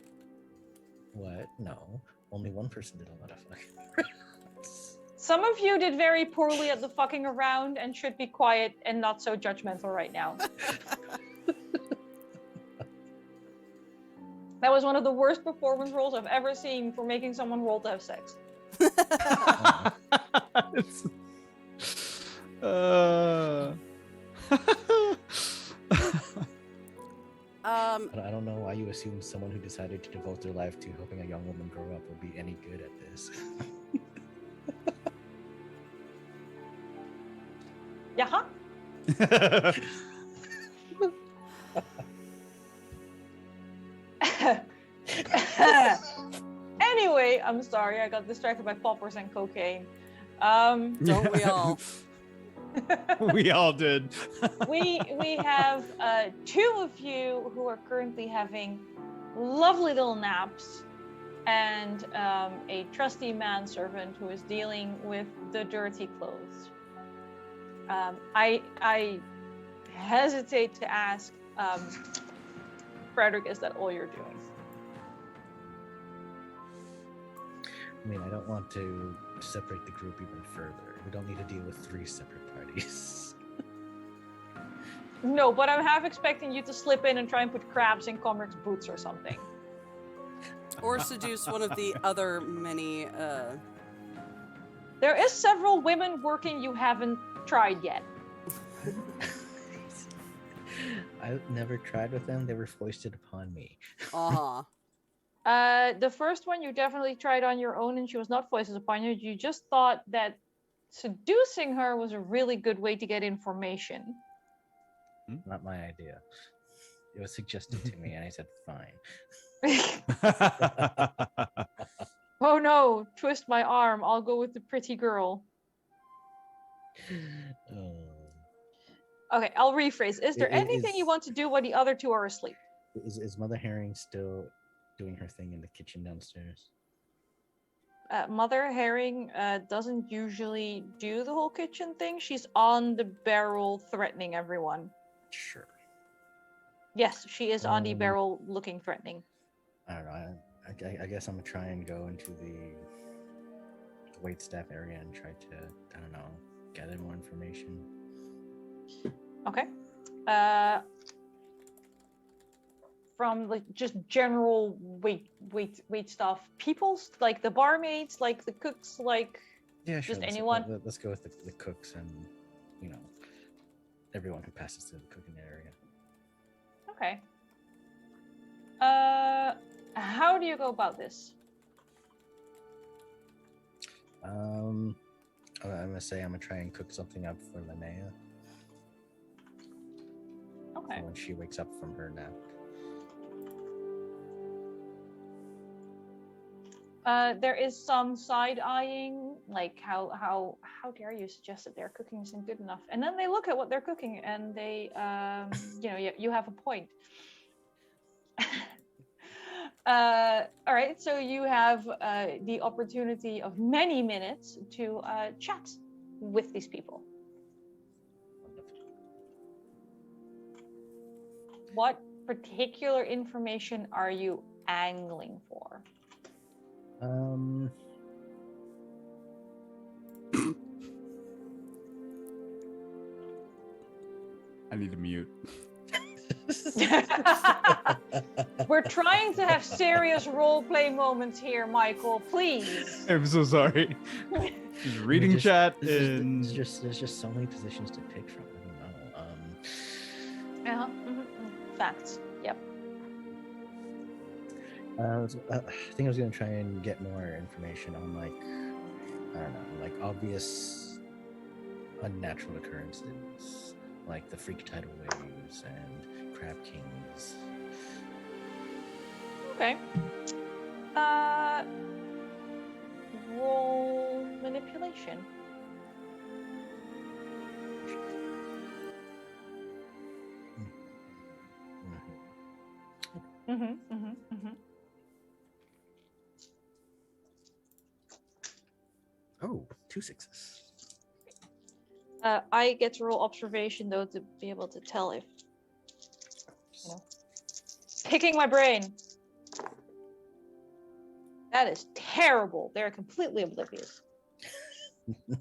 What? No. Only one person did a lot of fucking. Some of you did very poorly at the fucking around and should be quiet and not so judgmental right now. That was one of the worst performance rolls I've ever seen for making someone roll to have sex. It's- I don't know why you assume someone who decided to devote their life to helping a young woman grow up will be any good at this. Yeah. Anyway, I'm sorry, I got distracted by poppers and cocaine. Don't we all? We all did. we have 2 of you who are currently having lovely little naps, and a trusty manservant who is dealing with the dirty clothes. I hesitate to ask, Frederick, is that all you're doing? I mean, I don't want to separate the group even further. We don't need to deal with 3 separate parties. No, but I'm half expecting you to slip in and try and put crabs in Komrik's boots or something. Or seduce one of the other many. There is several women working you haven't tried yet. I've never tried with them. They were foisted upon me. Uh-huh. The first one you definitely tried on your own and she was not foisted upon you. You just thought that seducing her was a really good way to get information. Not my idea. It was suggested to me, and I said, fine. Oh no, twist my arm. I'll go with the pretty girl. Okay, I'll rephrase. Is there anything you want to do while the other 2 are asleep? Is Mother Herring still doing her thing in the kitchen downstairs? Mother Herring doesn't usually do the whole kitchen thing. She's on the barrel threatening everyone. Sure. Yes, she is on the barrel looking threatening. I don't know. I guess I'm gonna try and go into the waitstaff area and try to, I don't know, gather more information. from like just general wait stuff? People's like the barmaids, like the cooks, like Yeah, sure. just anyone. Let's go with the cooks and everyone who passes through the cooking area. Okay. How do you go about this? I'm gonna say I'm gonna try and cook something up for Linnea. Okay. For when she wakes up from her nap. There is some side-eyeing, like how dare you suggest that their cooking isn't good enough? And then they look at what they're cooking and they, you have a point. All right, so you have the opportunity of many minutes to chat with these people. What particular information are you angling for? I need to mute. We're trying to have serious role-play moments here, Michael. Please. I'm so sorry. Just reading chat and there's just so many positions to pick from. I don't know. Facts. Yep. I think I was gonna try and get more information on I don't know, like obvious unnatural occurrences, like the freak tidal waves and crab kings. Okay. Roll manipulation. Oh, 2 6s. I get to roll observation though to be able to tell if, picking my brain. That is terrible. They're completely oblivious.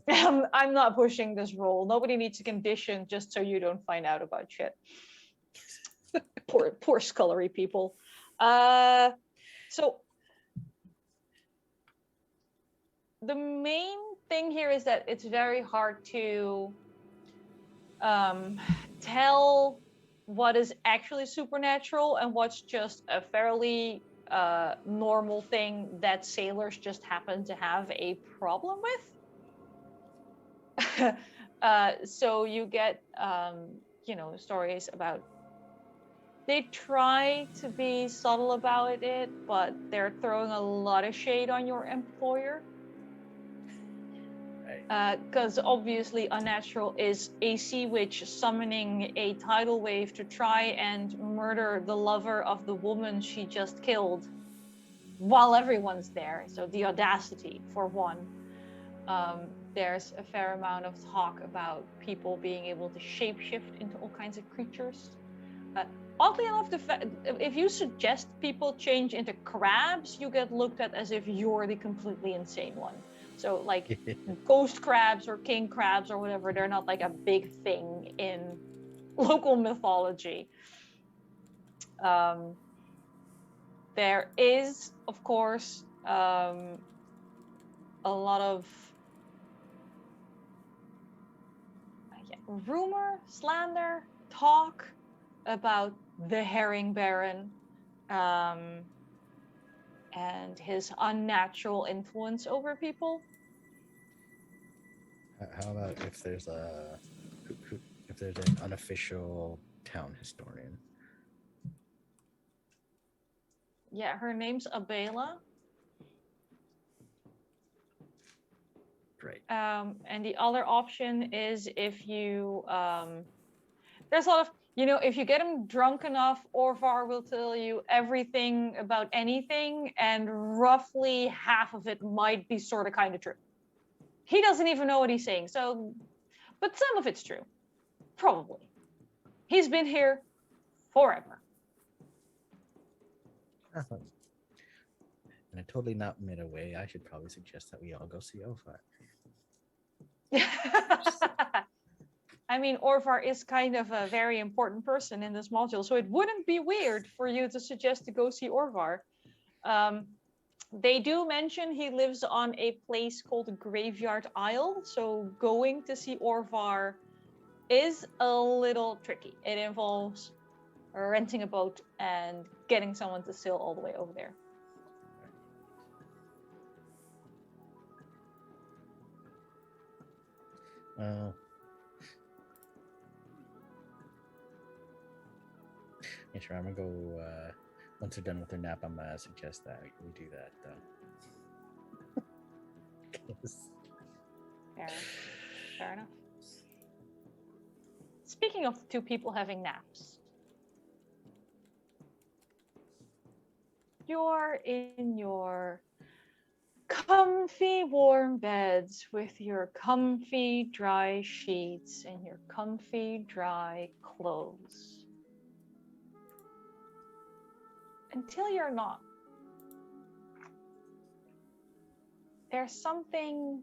I'm not pushing this roll. Nobody needs a condition just so you don't find out about shit. Poor scullery people. So the main thing here is that it's very hard to tell what is actually supernatural and what's just a fairly normal thing that sailors just happen to have a problem with. So you get stories about, they try to be subtle about it, but they're throwing a lot of shade on your employer. Because obviously unnatural is a sea witch summoning a tidal wave to try and murder the lover of the woman she just killed while everyone's there. So the audacity, for one. There's a fair amount of talk about people being able to shapeshift into all kinds of creatures. Oddly enough, if you suggest people change into crabs, you get looked at as if you're the completely insane one. So like ghost crabs or king crabs or whatever, they're not like a big thing in local mythology. There is, of course, a lot of rumor, slander, talk about the Herring Baron and his unnatural influence over people. How about if there's an unofficial town historian? Yeah, her name's Abela. Great. And the other option is if you there's a lot of, if you get him drunk enough, Orvar will tell you everything about anything, and roughly half of it might be sort of kind of true. He doesn't even know what he's saying, so, but some of it's true. Probably. He's been here forever. In a totally not meta way, I should probably suggest that we all go see Orvar. I mean, Orvar is kind of a very important person in this module, so it wouldn't be weird for you to suggest to go see Orvar. They do mention he lives on a place called Graveyard Isle, so going to see Orvar is a little tricky. It involves renting a boat and getting someone to sail all the way over there. Well, yeah, sure. I'm gonna go. Once they're done with their nap, I'm gonna suggest that we do that, though. 'Cause- Fair enough. Speaking of two people having naps, you're in your comfy warm beds with your comfy dry sheets and your comfy dry clothes. Until you're not. There's something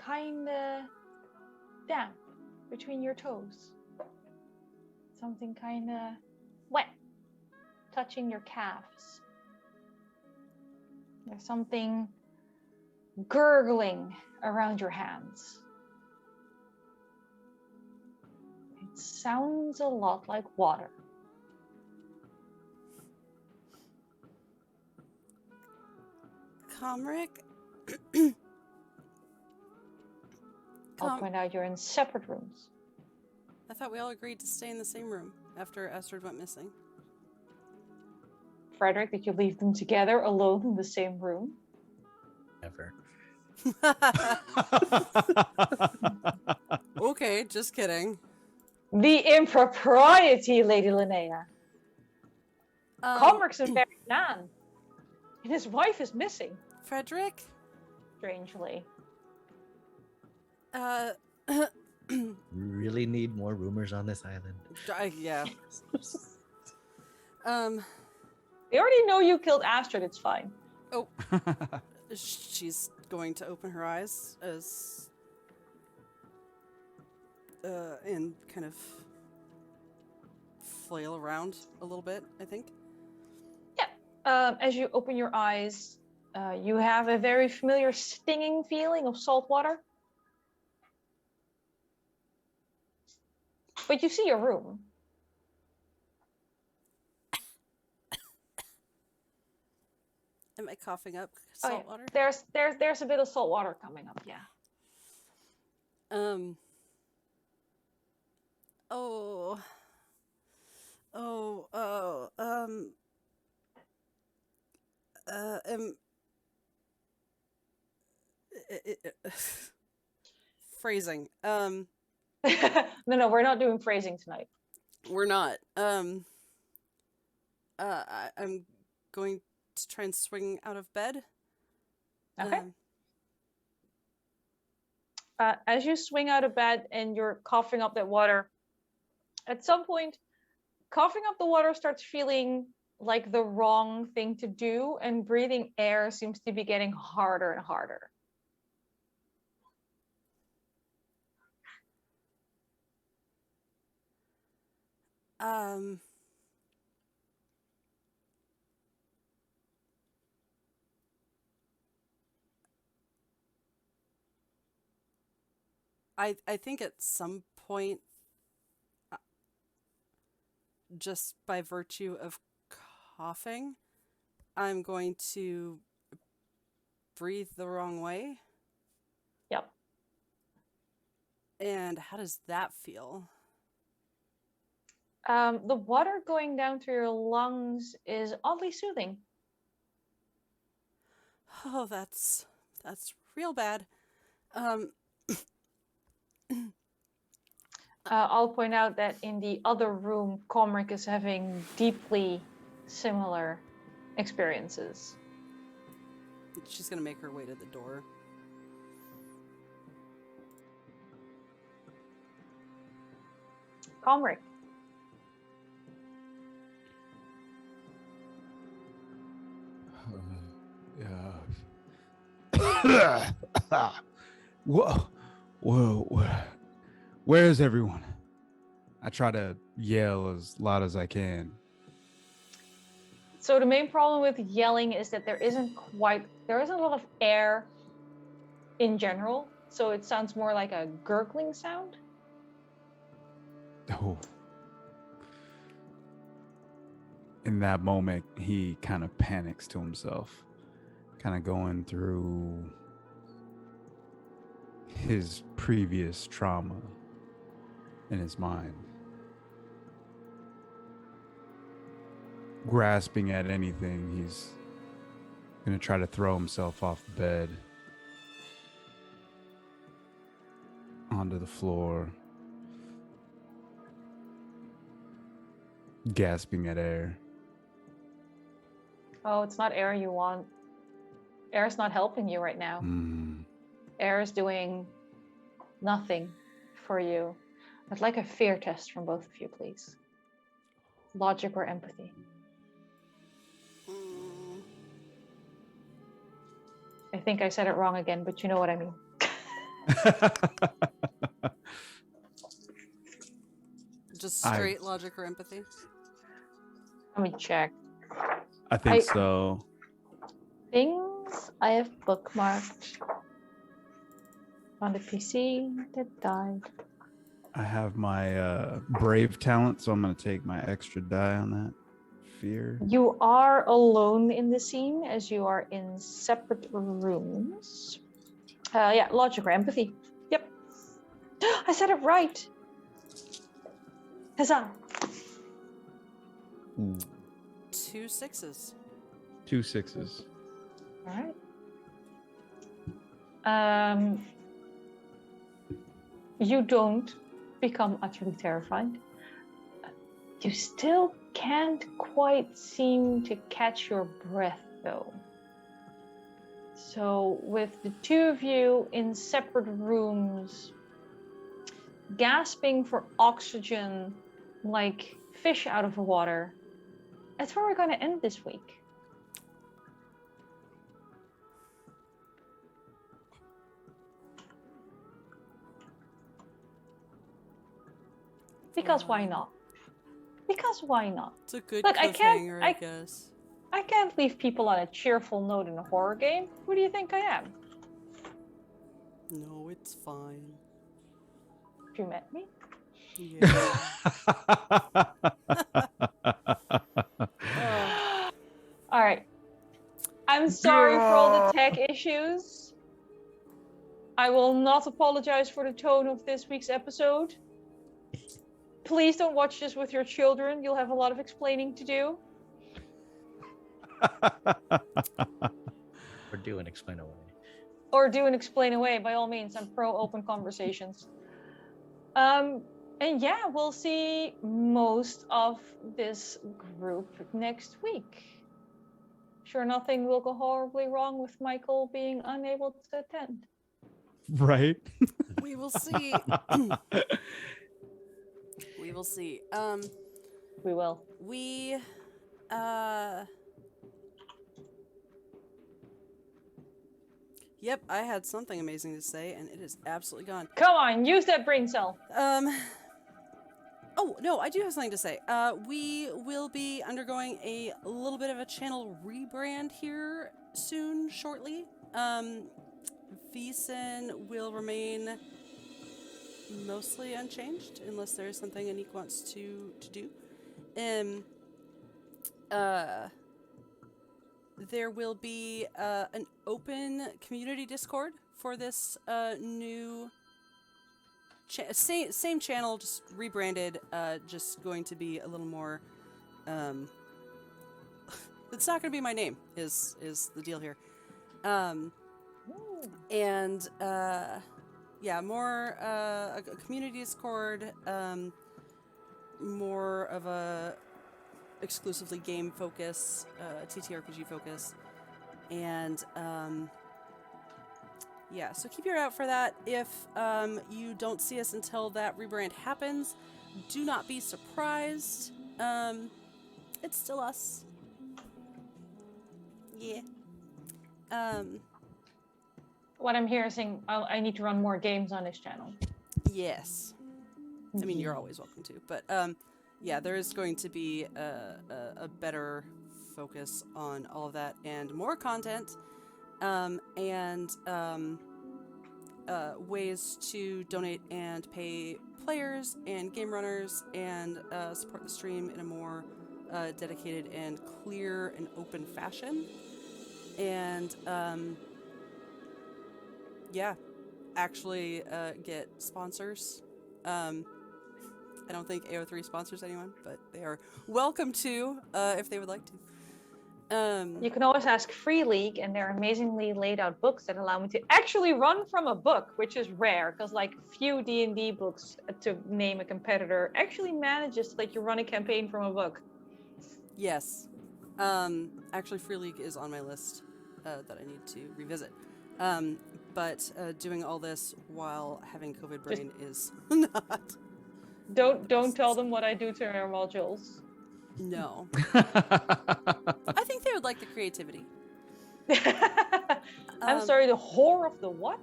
kinda damp between your toes. Something kinda wet touching your calves. There's something gurgling around your hands. It sounds a lot like water. Komrik? I'll point out you're in separate rooms. I thought we all agreed to stay in the same room after Astrid went missing. Frederick, did you leave them together alone in the same room? Never. Okay, just kidding. The impropriety, Lady Linnea. Komrik's a married man, and his wife is missing, Frederick? strangely. Really need more rumors on this island. Yeah. They already know you killed Astrid, it's fine. Oh. She's going to open her eyes as and kind of flail around a little bit, I think. Yeah. As you open your eyes, you have a very familiar stinging feeling of salt water. But you see your room. Am I coughing up salt water? There's a bit of salt water coming up, yeah. Phrasing. No, we're not doing phrasing tonight. We're not. I'm going to try and swing out of bed. Okay. As you swing out of bed and you're coughing up that water, at some point, coughing up the water starts feeling like the wrong thing to do, and breathing air seems to be getting harder and harder. I think at some point, just by virtue of coughing, I'm going to breathe the wrong way. Yep. And how does that feel? The water going down through your lungs is oddly soothing. Oh, that's real bad. I'll point out that in the other room, Komrik is having deeply similar experiences. She's gonna make her way to the door. Komrik. Yeah. Whoa. Where's everyone? I try to yell as loud as I can. So the main problem with yelling is that there isn't a lot of air in general, so it sounds more like a gurgling sound. Oh. In that moment, he kind of panics to himself, kind of going through his previous trauma in his mind. Grasping at anything, he's going to try to throw himself off the bed onto the floor, gasping at air. Oh, it's not air you want. Air's not helping you right now. Air is doing nothing for you. I'd like a fear test from both of you, please. Logic or empathy? I think I said it wrong again, but you know what I mean. Just straight logic or empathy? Let me check. I think so. Things I have bookmarked on the PC that died. I have my brave talent, so I'm going to take my extra die on that. Fear. You are alone in the scene as you are in separate rooms. Yeah, logic or empathy. Yep. I said it right. Huzzah. 2 6s. 2 6s. All right. You don't become utterly terrified. You still can't quite seem to catch your breath, though. So, with the two of you in separate rooms, gasping for oxygen like fish out of the water, that's where we're going to end this week. Because why not? Because why not? It's a good Look, cliffhanger, I guess. I can't leave people on a cheerful note in a horror game. Who do you think I am? No, it's fine. Have you met me? Yeah. All right. I'm sorry for all the tech issues. I will not apologize for the tone of this week's episode. Please don't watch this with your children. You'll have a lot of explaining to do. Or do and explain away. Or do and explain away, by all means. I'm pro open conversations. And yeah, we'll see most of this group next week. Sure, nothing will go horribly wrong with Mikyl being unable to attend. Right? We will see. We will see. We will. Yep, I had something amazing to say, and it is absolutely gone. Come on, use that brain cell. Oh, no, I do have something to say. We will be undergoing a little bit of a channel rebrand here soon, shortly. Vaesen will remain mostly unchanged, unless there's something Anniek wants to do. There will be an open community Discord for this new same channel, just rebranded, just going to be a little more it's not going to be my name is the deal here. And yeah, more a community Discord, more of a exclusively game focus, TTRPG focus, and yeah, so keep your eye out for that. If you don't see us until that rebrand happens, do not be surprised. It's still us. Yeah. What I'm hearing, I need to run more games on this channel. Yes. I mean, you're always welcome to. But yeah, there is going to be a better focus on all of that and more content, and ways to donate and pay players and game runners and support the stream in a more dedicated and clear and open fashion. And yeah, actually get sponsors. I don't think AO3 sponsors anyone, but they are welcome to if they would like to. You can always ask Free League, and they're amazingly laid out books that allow me to actually run from a book, which is rare, because like few D&D books, to name a competitor, actually manages to let you run a campaign from a book. Yes. Actually, Free League is on my list that I need to revisit. But doing all this while having COVID brain is not. Don't tell them what I do to our modules. No. I think they would like the creativity. I'm sorry, the whore of the what?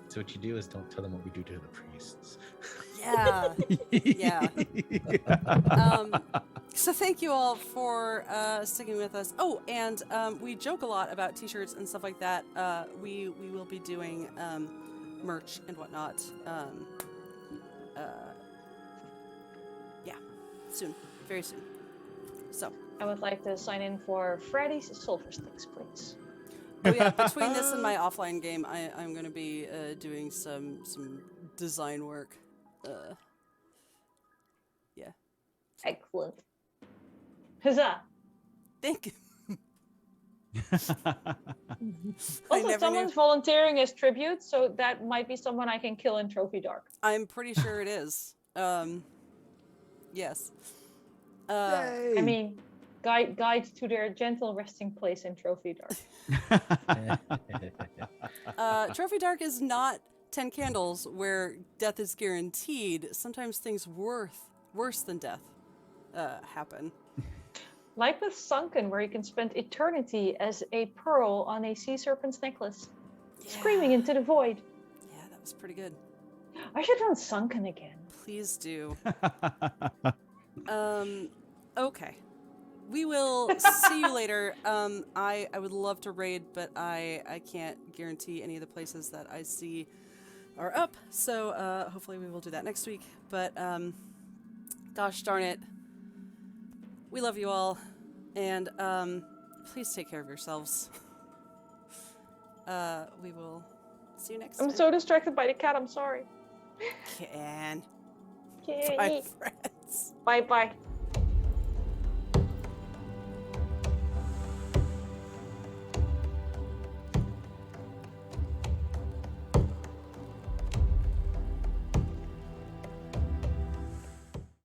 So what you do is don't tell them what we do to the priests. Yeah. Yeah. So thank you all for sticking with us. Oh, and we joke a lot about t-shirts and stuff like that. We will be doing merch and whatnot. Yeah, soon. Very soon. So I would like to sign in for Freddy's Silver Sticks, please. oh yeah, between this and my offline game, I'm going to be doing some design work. Yeah. Excellent. Huzzah! Thank you. Also, someone's volunteering as tribute, so that might be someone I can kill in Trophy Dark. I'm pretty sure it is. Yes. I mean, guide to their gentle resting place in Trophy Dark. Trophy Dark is not 10 Candles where death is guaranteed. Sometimes things worse than death happen. Like with Sunken, where you can spend eternity as a pearl on a sea serpent's necklace, screaming into the void. Yeah, that was pretty good. I should run Sunken again. Please do. Okay. We will see you later. I would love to raid, but I can't guarantee any of the places that I see are up. So hopefully we will do that next week. But gosh darn it. We love you all. And please take care of yourselves. We will see you next time. I'm so distracted by the cat, I'm sorry. Can. Okay. Bye, friends. Bye-bye.